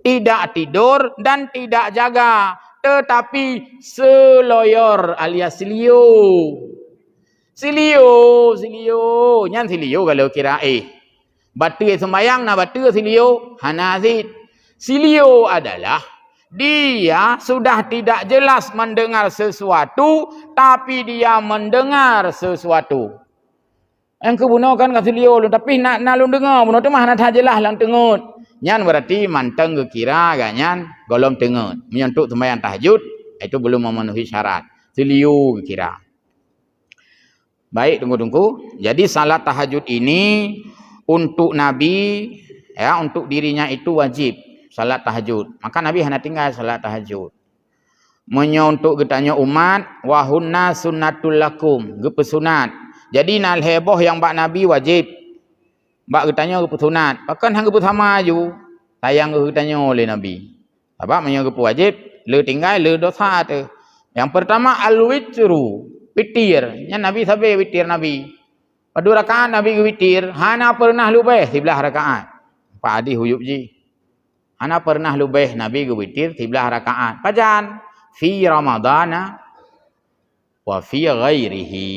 tidak tidur dan tidak jaga, tetapi seloyor alias silio. Silio. Nyan silio kalau kira batu sembayang na batu silio hanazid. Silio adalah dia sudah tidak jelas mendengar sesuatu, tapi dia mendengar sesuatu. Yang kebunuh kan kasih liu, tapi nak lu dengar, bunuh tu mah nak jelas lang tengut. Nyan berarti manteng ke kira ganyan golong tengut. Menyentuh sembahyang tahajud itu belum memenuhi syarat. Siliu kira. Baik, tunggu. Jadi salat tahajud ini untuk Nabi ya, untuk dirinya itu wajib. Salat tahajud. Maka Nabi hanya tinggal salat tahajud. Untuk getanya umat, wahunna sunnatul lakum. Gepesunat. Jadi nal heboh yang bak Nabi wajib. Bak getanya gepesunat. Bahkan hang gepesama ju. Tayang getanya oleh Nabi. Apa menyo wajib, le tinggal le dosa tu. Yang pertama al-witru, witir. Nya Nabi sampai witir Nabi. Pada rakaat Nabi witir, hana pernah lubeh 11 rakaat. Pak Adi huyub ji. Ana pernah lubeh Nabi witir 11 rakaat. Pajan fi Ramadana wa fi ghairihi.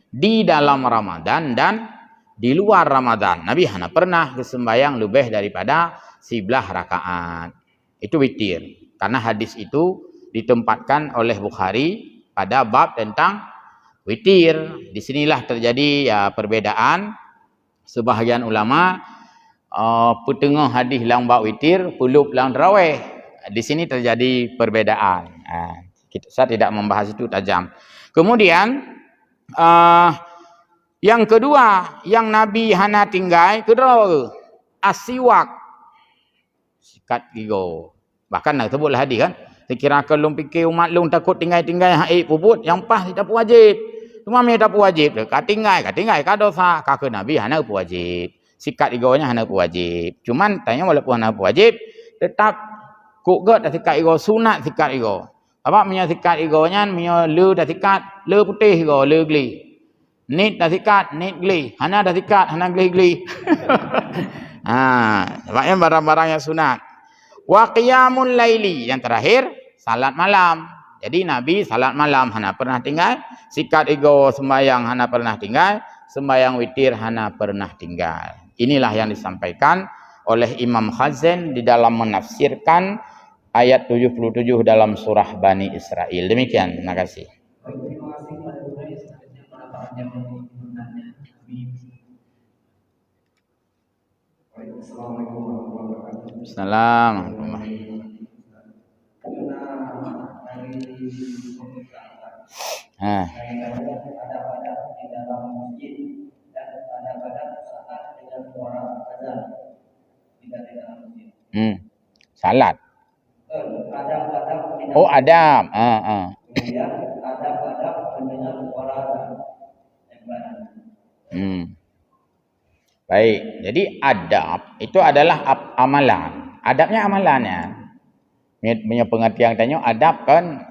Di dalam Ramadan dan di luar Ramadan. Nabi hana pernah sembahyang lebih daripada 11 rakaat. Itu witir. Karena hadis itu ditempatkan oleh Bukhari pada bab tentang witir. Disinilah terjadi ya perbedaan. Sebahagian ulama petengah hadis lang bab witir, pulup lang tarawih. Di sini terjadi perbedaan. Saya tidak membahas itu tajam. Kemudian yang kedua yang Nabi hana tinggal kedua asiwak, sikat gigi. Bahkan nak sebutlah hadis kan, Dikira ke lung fikir umat lung takut tinggal-tinggal haid puput yang pas tidak wajib. Cuma me tak wajib ke tinggal ka dosa ka ke nabi hana wajib. Sikat igonya hana wajib. Cuman tanya walaupun hana wajib tetap kuk ge dak sikat igo sunat sikat igo. Apa punya sikat igonya punya le dak sikat le putih igo le geli. Nit dak sikat nit geli. Hana dak sikat hana geli-geli. Sebabnya barang-barang yang sunat. Wa qiyamul laili, yang terakhir salat malam. Jadi Nabi salat malam hana pernah tinggal, sikat ego sembahyang hana pernah tinggal, sembahyang witir hana pernah tinggal. Inilah yang disampaikan oleh Imam Khazin di dalam menafsirkan ayat 77 dalam surah Bani Israel. Demikian, terima kasih. Assalamualaikum. Salat. Oh, adab. Baik. Jadi adab itu adalah amalan. Adabnya amalannya. Punya pengertian tanya adab kan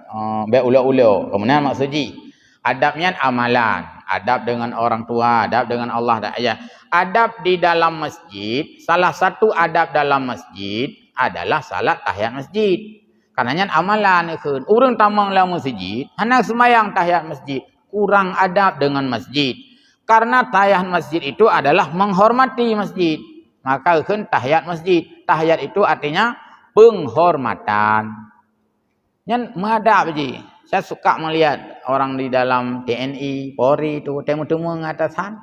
berulo-ulo. Kemudian maksudnya adabnya amalan. Adab dengan orang tua, adab dengan Allah dan ayah. Adab di dalam masjid, salah satu adab dalam masjid adalah salat tahiyat masjid. Karenanya amalan ikun. Urang tamang dalam masjid, hendak sembahyang tahiyat masjid, kurang adab dengan masjid. Karena tahiyat masjid itu adalah menghormati masjid. Maka ikun tahiyat masjid. Tahiyat itu artinya penghormatan. Yang menghadap je. Saya suka melihat orang di dalam TNI, Polri itu temu-temu ngatasan.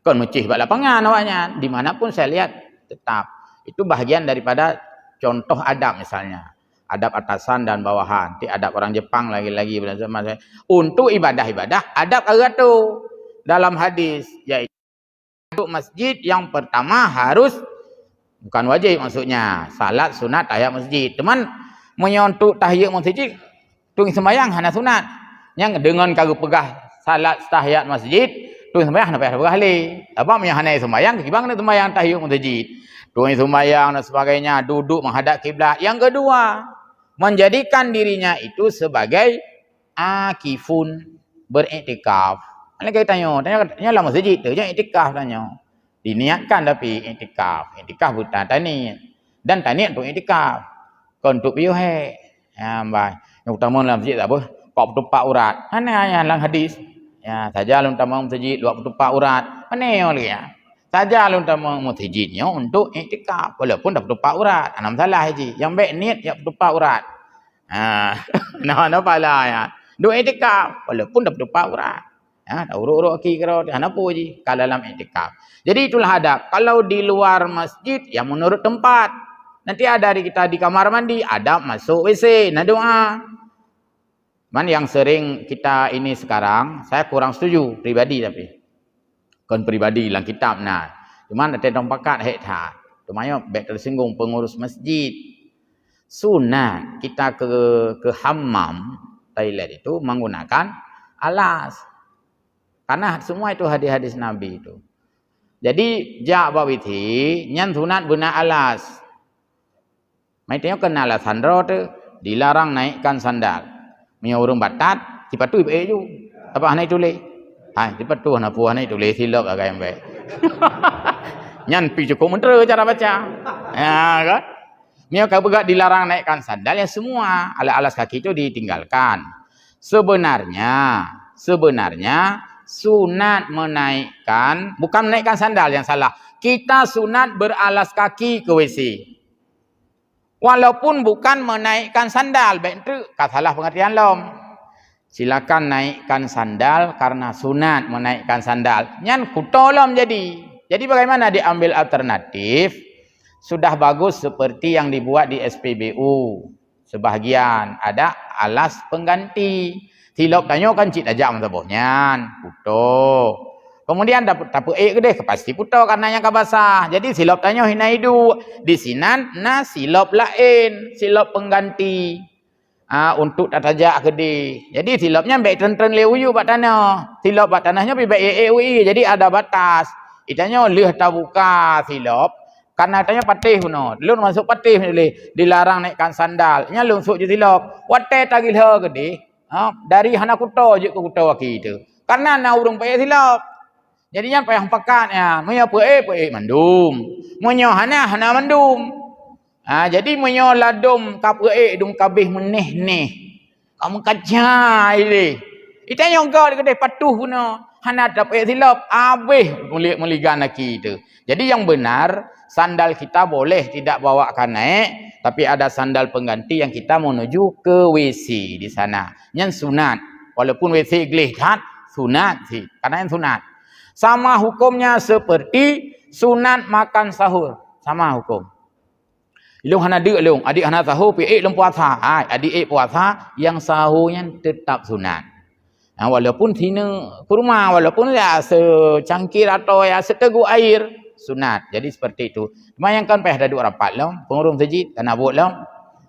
Kan mecih bak lapangan awaknya. Dimanapun saya lihat tetap. Itu bahagian daripada contoh adab misalnya. Adab atasan dan bawahan. Nanti adab orang Jepang lagi-lagi. Untuk ibadah-ibadah, adab agak tu dalam hadis. Yaitu untuk masjid yang pertama harus, bukan wajib maksudnya, salat sunat tahiyat masjid. Teman menyontuk tahiyat masjid, tung sembahyang hana sunat. Yang dengan kagak pegah salat tahiyat masjid, tung sembahyang hana pegah le. Apa punya hana sembahyang, kibang na sembahyang tahiyat masjid. Tung sembahyang dan sebagainya, duduk menghadap kiblat. Yang kedua, menjadikan dirinya itu sebagai akifun, beriktikaf. Lagi tanya lah masjid tu, jangan iktikaf tanya. Diniatkan tapi iktikaf. Iktikaf bukan tani. Dan tani untuk iktikaf. Untuk piu he. Yang utama dalam masjid tak apa? Kau bertupak urat. Mana yang dalam hadis? Ya, saja lu utama masjid luar bertupak urat. Mana yang lagi ya? Saja lu utama masjidnya untuk iktikaf. Walaupun dah bertupak urat. Anam salah haji. Yang baik niat ya bertupak urat. Nah, pala ya. Duk iktikaf walaupun dah bertupak urat. Dah urut-urut kaki kira apa je kalau dalam iktikaf. Jadi itulah adab. Kalau di luar masjid yang menurut tempat. Nanti ada di kita di kamar mandi, adab masuk WC, nak doa. Man yang sering kita ini sekarang, saya kurang setuju pribadi tapi. Kan pribadi dalam kitab nah. Cuman ada pakat hektar. Cumanya baik tersinggung pengurus masjid. Sunat kita ke hammam Thailand itu menggunakan alas. Karena semua itu hadis-hadis Nabi itu. Jadi jak bawiti nyan sunat guna alas. Maitanya kena alas sandal tu dilarang naikkan sandal. Punya urung batat dipatu ibe ju. Apa hanai tulis? Dipatu hana puah hanai tulis silap agak yang baik. Nyan pi cukup mentera cara baca. Ya kan? Mia kau begak dilarang naikkan sandal yang semua alas kaki itu ditinggalkan. Sebenarnya sunat menaikkan, bukan menaikkan sandal yang salah. Kita sunat beralas kaki ke WC. Walaupun bukan menaikkan sandal, baik itu salah pengertian lom. Silakan naikkan sandal karena sunat menaikkan sandal. Nyan kutolom jadi. Jadi bagaimana diambil alternatif? Sudah bagus seperti yang dibuat di SPBU. Sebahagian ada alas pengganti. Silap tanya kan cik ajak masa bohnya. Kuto. Kemudian dapat ke deh pasti putar karenanya ke basah. Jadi silap tanya hina hidu. Di sinan na silap lain, silap pengganti. Untuk tatajak gede. Jadi silapnya baik tren-tren leuyu bak tanah. Silap bak tanahnya baik ui. Jadi ada batas. Itanya leh tak buka silap. Karena itanya patih puno. Lun masuk patih boleh. Dilarang naikkan sandal. Nya lun sok je silap. Wate tagil ha gede. Dari hana kuto je ke kuto waki itu. Karena na urung payah silap. Jadinya payah pekat ya. Monya pe mandum. Monya hana mandum. Jadi menyo ladum kapre dung kabeh meneh-neh. Kamu kacai le. Ita yang kau kedai patuh puno. Hana dapat silap abeh meligan laki itu. Jadi yang benar sandal kita boleh tidak bawakan naik, tapi ada sandal pengganti yang kita menuju ke WC di sana. Yang sunat. Walaupun WC gelihat sunat sih. Karena yang sunat. Sama hukumnya seperti sunat makan sahur. Sama hukum. Ilung hana dek ilung, adik hana sahur, pi lung puasa. Adik puasa yang sahurnya tetap sunat. Walaupun sini kurma, walaupun ya secangkir atau ya seteguk air sunat. Jadi seperti itu. Bayangkan payah duduk rapat long, pengurus masjid tanah buat long.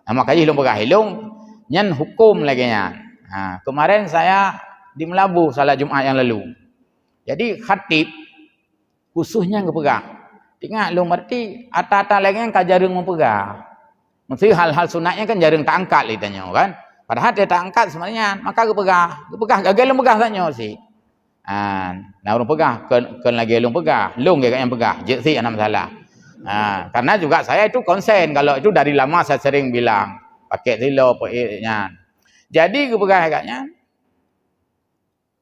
Makanya ilung pegah ilung nyan hukum lagi nya. Kemarin saya di Melabu salat Jumaat yang lalu. Jadi khatib khususnya ngepegang. Ingat lu berarti ata-ata lagi yang jarang mempegang. Mesti hal-hal sunatnya kan jarang tak angkat ditanya kan. Padahal dia tak angkat sebenarnya, maka gue pegah gagal lu pegah tanya sih. Nah orang pegah kan lagi lu pegah, lu gak yang pegah, je sih ana masalah. Karena juga saya itu konsen kalau itu dari lama saya sering bilang pakai silo nya. Jadi gue pegah agaknya.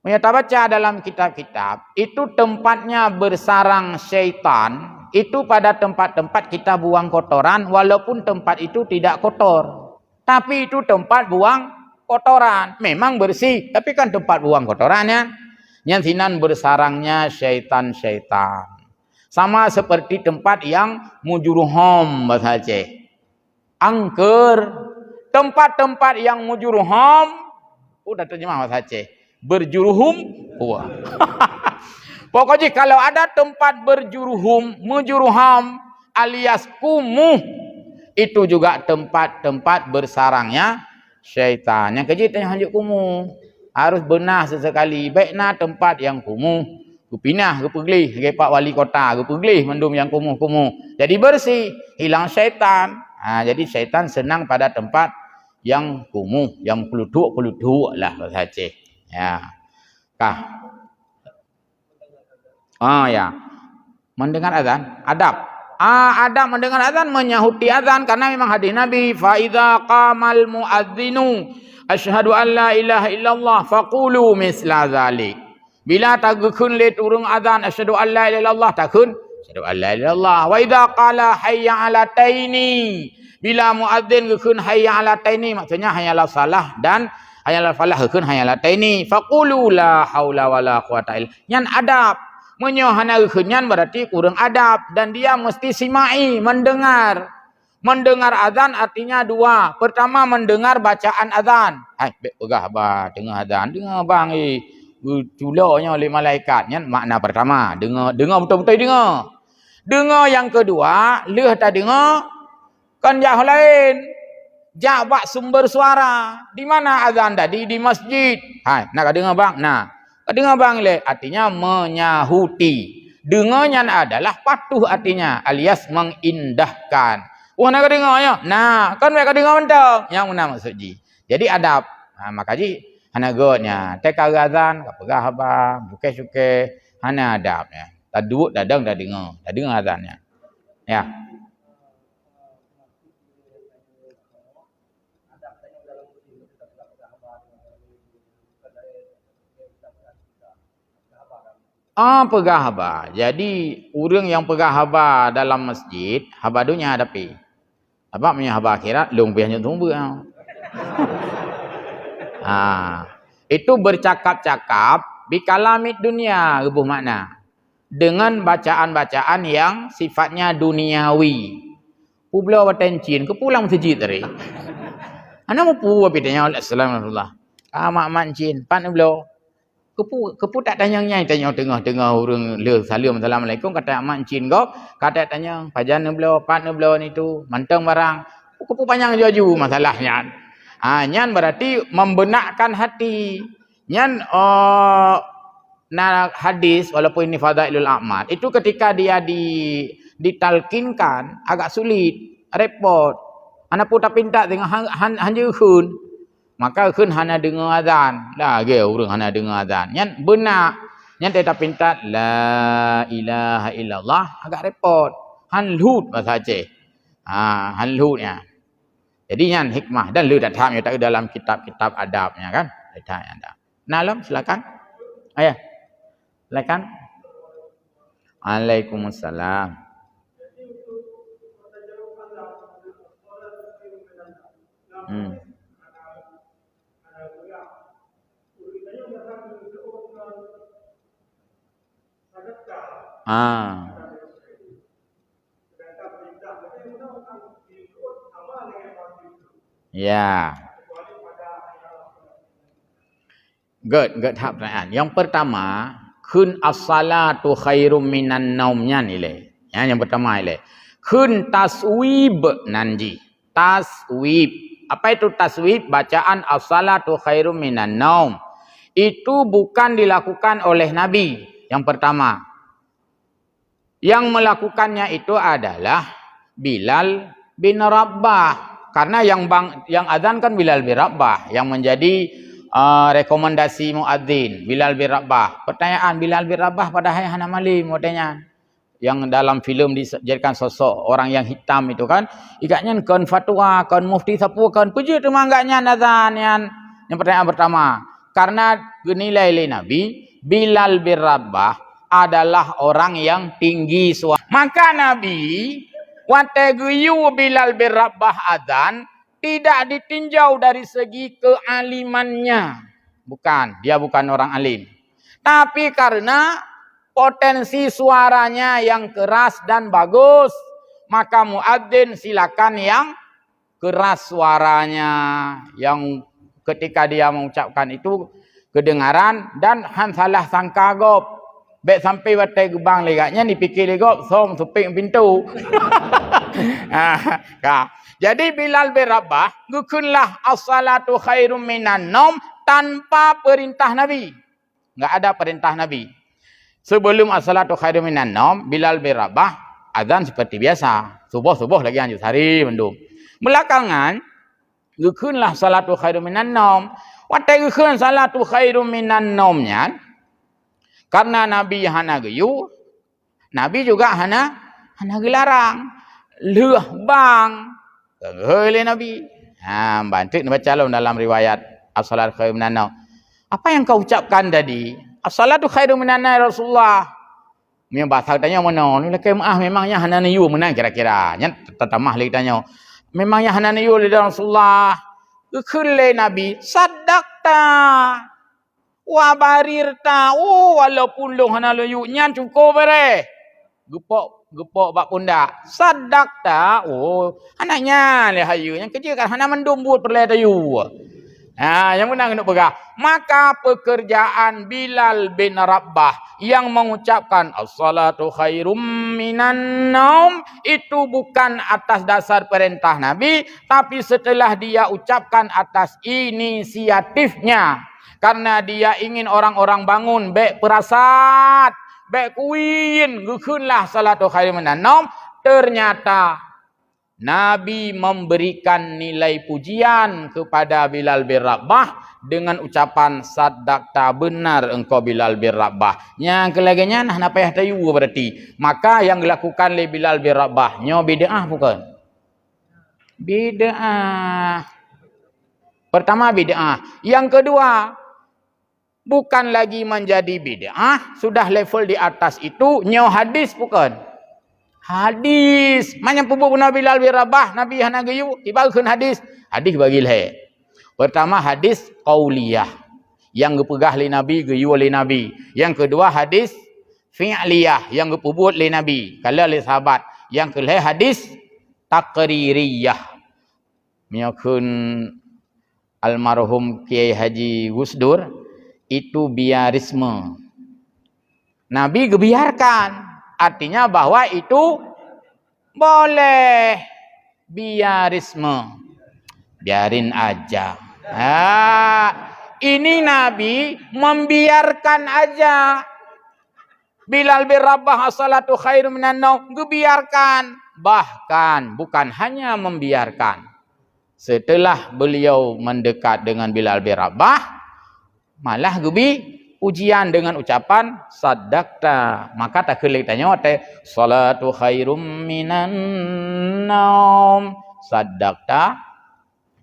Menyata baca dalam kitab-kitab itu tempatnya bersarang syaitan. Itu pada tempat-tempat kita buang kotoran walaupun tempat itu tidak kotor. Tapi itu tempat buang kotoran. Memang bersih, tapi kan tempat buang kotorannya. Yang sinan bersarangnya syaitan-syaitan. Sama seperti tempat yang mujuruhom bahasa Aceh. Angker. Tempat-tempat yang mujuruhom. Udah terjemah bahasa Aceh. Berjuruhum. Wah. Pokoknya kalau ada tempat mujuruham alias kumuh, itu juga tempat-tempat bersarangnya syaitan. Yang kecil tanya hanjuk kumuh. Harus benar sesekali. Baiklah tempat yang kumuh. Kupinah, kupeglih. Sebagai Pak Wali Kota, kupeglih mendum yang kumuh-kumuh. Jadi bersih. Hilang syaitan. Jadi syaitan senang pada tempat yang kumuh. Yang peluduk-peluduk lah bahasa Aceh. Ya. Kah? Ya. Mendengar azan, adab. Adab mendengar azan menyahuti azan karena memang hadis Nabi fa idza qamal muadzinu asyhadu an la ilaha illallah faqulu misla zalik. Bila tagekeun let urang azan asyhadu an la ilaha illallah takun asyhadu an la ilaha illallah. Wa idza qala hayya ala taini. Bila muadzin gekeun hayya ala taini maksudnya hayya ala salah dan hayya ala falah gekeun hayya ala taini faqulu la haula wala quwata illa. Nyan adab. Menyohana kenyan berarti kurang adab dan dia mesti simai mendengar. Mendengar azan artinya dua. Pertama mendengar bacaan azan. Hai, pegah ba dengar azan, dengar bang culoknya oleh malaikatnya makna pertama. Dengar betul-betul dengar. Dengar yang kedua, leh tak dengar kan jauh lain. Jawab sumber suara. Di mana azan tadi? Di masjid. Hai, nak dengar bang? Nah. Dengar bang le artinya menyahuti. Dengarnya adalah patuh artinya alias mengindahkan. Nak dengar ya? Nah, kan mereka dengar mentang. Yang mana maksud ji? Jadi adab. Maka ji hana godnya. Teka azan, kapegah apa, buke-suke, hana adabnya. Tak duduk dadang dah dengar azannya. Ya. Pegah haba. Jadi orang yang pegah haba dalam masjid, haba dunia hadapi. Apa punya haba akhirat, long biasanya tunggu. Itu bercakap-cakap bikalamid dunia, rebuh makna. Dengan bacaan-bacaan yang sifatnya duniawi. Pulau watencin, ke pulang masjid tadi. Ana mau puwa pitanya Assalamualaikum. Mak mancin, pan pulau. kepu tak tanya nyai, tanya tengah-tengah orang le salam assalamualaikum, kata amak cin gop, kata tanya pajan belau pat belau ni tu mantang barang. Kepu panjang jaju masalahnya. Nyan berarti membenakkan hati. Nyan hadis walaupun ini fadailul a'mal itu ketika dia ditalkinkan agak sulit, repot. Ana pun tak pinta dengan hanya khun. Maka khun hana dengar azan. Lah ge urang hana dengar azan. Nyan benak. Nyan tak pinta la ilaha illallah agak repot. Han lut bahasa Aceh. Han lutnya. Jadi nyan hikmah dan lu datang tak dalam kitab-kitab adabnya kan. Datang ada. Nalam silakan. Ayah. Silakan. Waalaikumsalam. Ya. Good tahap pertanyaan. Yang pertama, kun as-salatu khairum minan naumnya nilai. Ya, yang pertama nilai. Kun taswib nanji. Taswib. Apa itu taswib? Bacaan as-salatu khairum minan naum. Itu bukan dilakukan oleh Nabi. Yang pertama. Yang melakukannya itu adalah Bilal bin Rabah. Karena yang azan kan Bilal bin Rabah yang menjadi rekomendasi muadzin Bilal bin Rabah. Pertanyaan, Bilal bin Rabah pada hai hana malim katanya. Yang dalam filem dijadikan sosok orang yang hitam itu kan. Ikatnya kon fatwa, kon mufti sapu, kon puji tu mangganya azan yang pertanyaan pertama. Karena genilai oleh Nabi, Bilal bin Rabah adalah orang yang tinggi suara. Maka Nabi wateguyu Bilal bin Rabah azan tidak ditinjau dari segi kealimannya. Bukan, dia bukan orang alim. Tapi karena potensi suaranya yang keras dan bagus, maka muadzin silakan yang keras suaranya, yang ketika dia mengucapkan itu kedengaran dan han salah sangka gop. Baik sampai batai gebang legaknya dipikir legok som suping pintu. Jadi Bilal bin Rabah gukunlah as-salatu khairum minan naum tanpa perintah Nabi. Enggak ada perintah Nabi. Sebelum as-salatu khairum minan naum, Bilal bin Rabah azan seperti biasa. Subuh lagi anjur hari mendung. Belakangan gukunlah salatu khairum minan naum. Watai gukun salatu khairum minan naumnya. Karena Nabi hana geyu, Nabi juga hana gelarang. Leuh bang. Oleh Nabi. Bantu baca dalam riwayat as-salatu khairum minan naum. Apa yang kau ucapkan tadi? As-salatu khairum minan naum Rasulullah. Punya bahasa tanya mana? Ni laki memangnya hana niyu menang kira-kira. Nya tatamah lagi tanya. Memangnya hana niyu li Rasulullah. Kekele Nabi sadaqta. Wa barirta. Walaupun lu hana lu nya cukup bare. Gepok bak pundak. Sadaqta. Anaknya le hayu. Yang kerja kan hana mendumbut perle tayu. Yang menang nak pegang. Maka pekerjaan Bilal bin Rabah yang mengucapkan as-salatu khairum minan naum itu bukan atas dasar perintah Nabi, tapi setelah dia ucapkan atas inisiatifnya. Karena dia ingin orang-orang bangun baik perasat, baik kuin, gukunlah salatu khairum minan naum. Ternyata Nabi memberikan nilai pujian kepada Bilal bin Rabah dengan ucapan sadaqta, benar engkau Bilal bin Rabah. Yang kelaginya nah payah tayu berarti. Maka yang dilakukan oleh Bilal bin Rabah nyo bid'ah bukan? Bid'ah. Pertama bid'ah. Yang kedua bukan lagi menjadi bid'ah, sudah level di atas itu nyo hadis bukan? Hadis. Mana pupuk Nabi Bilal bin Rabah, Nabi hana gayu, tibakeun hadis. Hadis bagi le. Pertama hadis qauliyah. Yang gepegah oleh Nabi, gayu oleh Nabi. Yang kedua hadis fi'liyah, yang gepubut oleh Nabi, kalau oleh sahabat. Yang kedua hadis taqririyah. Miakun almarhum Kiai Haji Gusdur itu biarisme. Nabi gebiarkan, artinya bahwa itu boleh. Biarisme, biarin aja. Ini Nabi membiarkan aja. Bilal bin Rabah as-salatu khairum minan naum, gebiarkan. Bahkan bukan hanya membiarkan. Setelah beliau mendekat dengan Bilal bin Rabah, malah ujian dengan ucapan sadaqta. Maka tak kelik tanya salatu khairum minan naum, sadaqta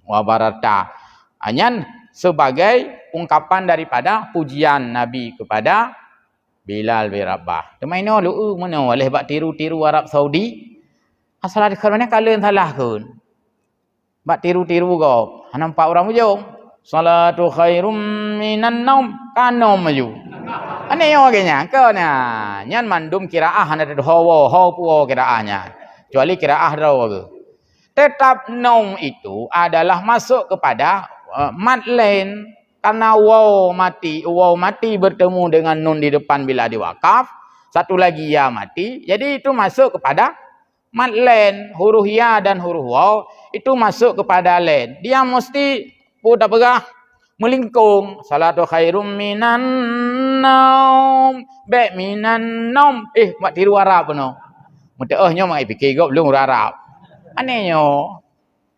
wa barata. Anyan sebagai ungkapan daripada pujian Nabi kepada Bilal bin Rabah. Temaino lu mana boleh bak tiru-tiru Arab Saudi. Asal ada kerana kalian salah kun. Bak tiru-tiru kau. Nampak orang ujung. Salatu khairum minan naum, kanom maju. Ane yo kenya ke na. Nyan mandum kiraah ana de ho puo kiraahnya. Kecuali kiraah raw ke. Tetap naum itu adalah masuk kepada mad lain karena waw mati bertemu dengan nun di depan bila diwakaf. Satu lagi ya mati. Jadi itu masuk kepada mad lain, huruf ya dan huruf waw itu masuk kepada lain. Dia mesti tak pegah melingkung. Salatu khairum minan naum, be minan naum. Mak tiru Arab no. Mutahnya mak fikir kau belum Arab. Anehnya.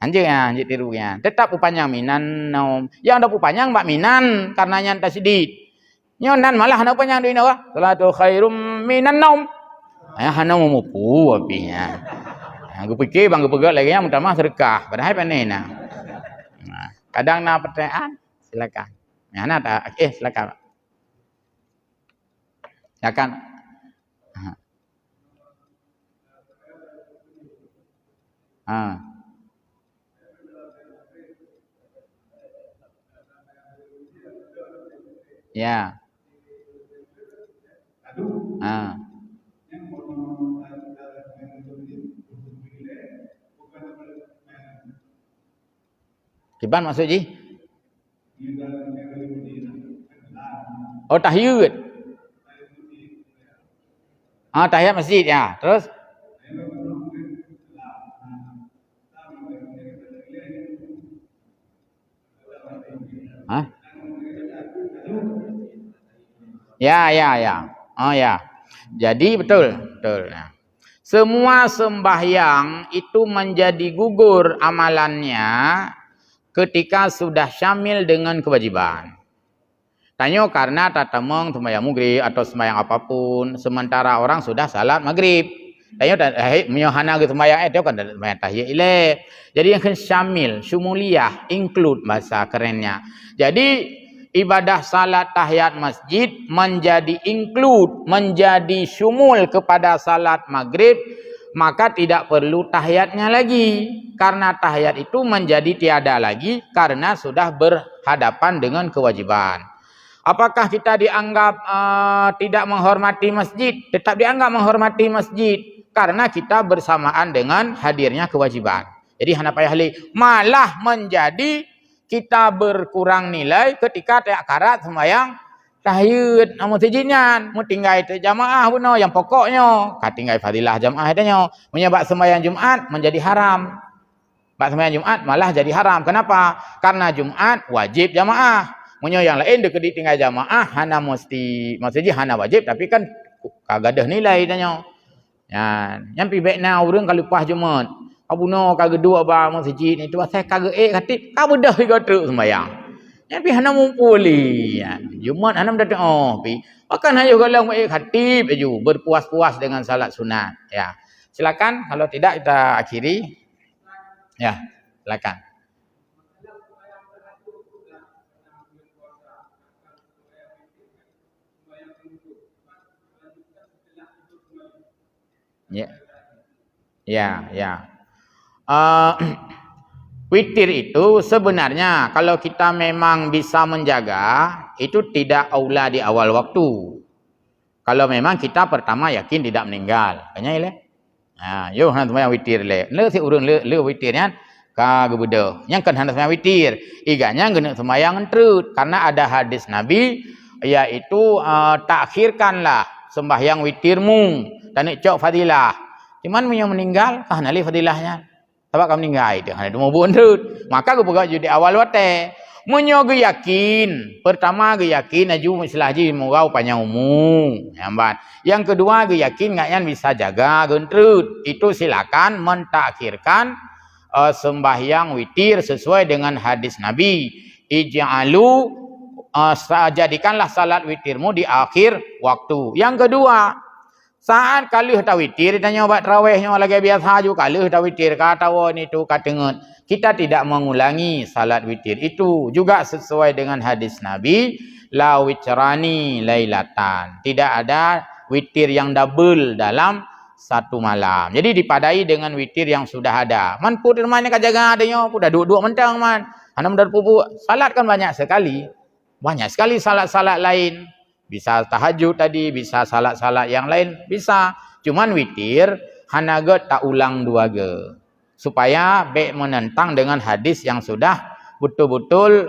Anjing tirunya. Tetap upanya minan naum. Yang dah upanyang mak minan karena yang tasdid. Nyonan malah nak upanyang duina wa. Salatu khairum minan naum. Hana memupu apinya. Aku fikir bang pegat lagi yang minta mah sedekah. Padahal panena. Kadang nak pertanyaan, silakan. Mana tak? Silakan. Silakan. Ya. Kiban maksud ji? Oh tahyud. Tahiyat masjid ya. Terus? Ya. Oh ya. Jadi betul. Ya. Semua sembahyang itu menjadi gugur amalannya ketika sudah syamil dengan kewajiban. Tanya karena tatamong sembahyang maghrib atau sembahyang apapun, sementara orang sudah salat maghrib. Tanya menyohana ke sembahyang itu kan sembahyang tahiyat ile. Jadi yang syamil, syumuliyah, include bahasa kerennya. Jadi ibadah salat tahiyat masjid menjadi include, menjadi syumul kepada salat maghrib. Maka tidak perlu tahiyatnya lagi. Karena tahiyat itu menjadi tiada lagi karena sudah berhadapan dengan kewajiban. Apakah kita dianggap tidak menghormati masjid? Tetap dianggap menghormati masjid. Karena kita bersamaan dengan hadirnya kewajiban. Jadi hana payah malah menjadi kita berkurang nilai ketika tak karat sembahyang tahiyat amun sejinyan mu tinggal itu jamaah puno yang pokoknya katinggal fadilah jamaah adanya menyebab sembahyang Jumat menjadi haram. Bak sembahyang Jumat malah jadi haram. Kenapa? Karena Jumat wajib jamaah. Munyo yang lain dekat tinggal jamaah hana mesti maksudnya hana wajib tapi kan kagadah nilai tanya. Yang pi baikna urang kalau pas Jumat. Abuno kagedua ba masjid itu saya kagak katip kabedah gatruk sembahyang. Yang pi hana mumpuli. Jumat hana datang pi. Bahkan hayo kalau mau khatib aju berpuas-puas dengan salat sunat. Ya. Silakan kalau tidak kita akhiri. Ya, silakan. Ya. Witir itu sebenarnya kalau kita memang bisa menjaga itu tidak aula di awal waktu. Kalau memang kita pertama yakin tidak meninggal. Kanya ile. Yo hana sembahyang witir le. Le si urang le witirnya ka gebedo. Yang kan hana sembahyang witir. Iganya geuna sembahyang entrut karena ada hadis Nabi Iaitu takhirkanlah sembahyang witirmu dan cok fadilah. Cuman punya meninggal, nali fadilahnya. Sebab kamu meninggal itu, itu mau buntut. Maka aku buka jadi awal wate. Munyo ge yakin, pertama ge yakin aju mesti murau panjang umum. Yang kedua ge yakin ngaknya bisa jaga gentrut. Itu silakan mentakhirkan sembahyang witir sesuai dengan hadis Nabi. Ij'alu jadikanlah salat witirmu di akhir waktu. Yang kedua, saat kali heta witir tanya obat tarawihnya lagi biasa juga kali heta witir kata itu katengen. Kita tidak mengulangi salat witir itu juga sesuai dengan hadis Nabi, la witrani lailatan. Tidak ada witir yang double dalam satu malam. Jadi dipadai dengan witir yang sudah ada. Man putir mana kajaga adanya, udah dua mentang man. Ana mendar pupu salat kan banyak sekali. Banyak sekali salat-salat lain. Bisa tahajud tadi, bisa salat-salat yang lain, bisa. Cuman witir hanaga tak ulang dua ge. Supaya baik menentang dengan hadis yang sudah betul-betul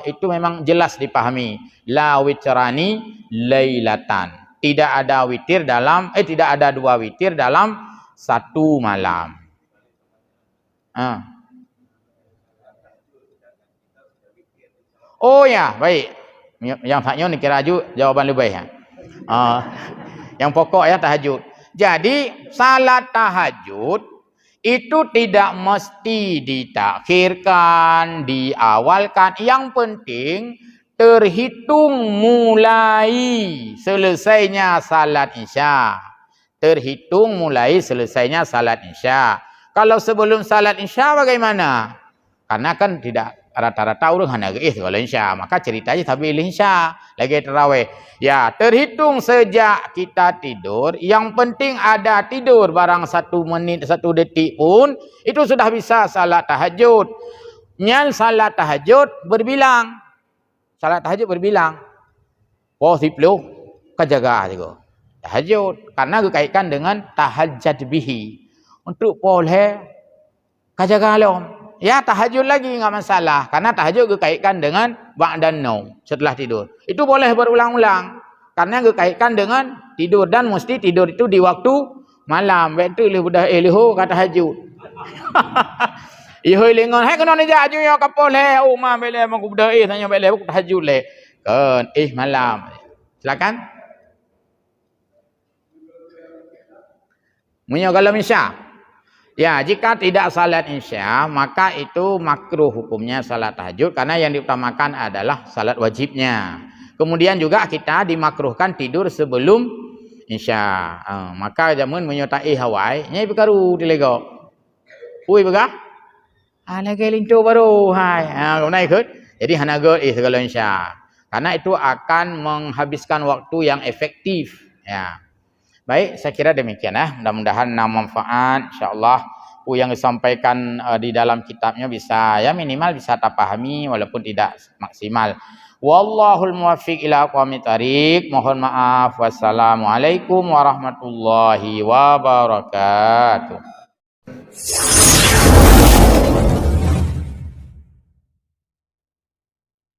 itu memang jelas dipahami. La witrani lailatan. Tidak ada witir dalam tidak ada dua witir dalam satu malam. Oh ya, baik. Yang saknya ni kira aju jawaban lebih ya. Yang pokok ya tahajud. Jadi salat tahajud itu tidak mesti ditakhirkan, diawalkan. Yang penting terhitung mulai selesainya salat Isya. Terhitung mulai selesainya salat Isya. Kalau sebelum salat Isya bagaimana? Karena kan tidak rata-rata orang hanya kalau Isya. Maka ceritanya tapi Isya lagi tarawih. Ya, terhitung sejak kita tidur. Yang penting ada tidur barang 1 menit, 1 detik pun itu sudah bisa salat tahajud. Nyal salat tahajud berbilang. Salat tahajud berbilang. Oh, 10 kajaga juga. Tahajud karena berkaitan dengan tahajjud bihi. Untuk boleh kajaga lom. Ya tahajud lagi enggak masalah karena tahajud berkaitan dengan ba'dan naum, setelah tidur. Itu boleh berulang-ulang karena berkaitan dengan tidur dan mesti tidur itu di waktu malam. Betul leh budak leho kata tahajud. Ihoi lengon, hai kena ni jaju yo kapol le. Oh ma bele mak budak tanya bele tahajud le. Kan malam. Silakan. Munyo kalau Isya. Ya, jika tidak salat Isya, maka itu makruh hukumnya salat tahajud karena yang diutamakan adalah salat wajibnya. Kemudian juga kita dimakruhkan tidur sebelum Isya. Maka jamun menyertai hawai, nyai bekaru dilego. Ui begah? Lagi lintu baru. Hai. Kau ikut. Jadi hanaga segala Isya. Karena itu akan menghabiskan waktu yang efektif. Ya. Baik, saya kira demikian ya. Mudah-mudahan manfaat insyaallah yang disampaikan di dalam kitabnya bisa ya minimal bisa terpahami walaupun tidak maksimal. Wallahul muwaffiq ila aqwamit thariq. Mohon maaf. Wassalamualaikum warahmatullahi wabarakatuh.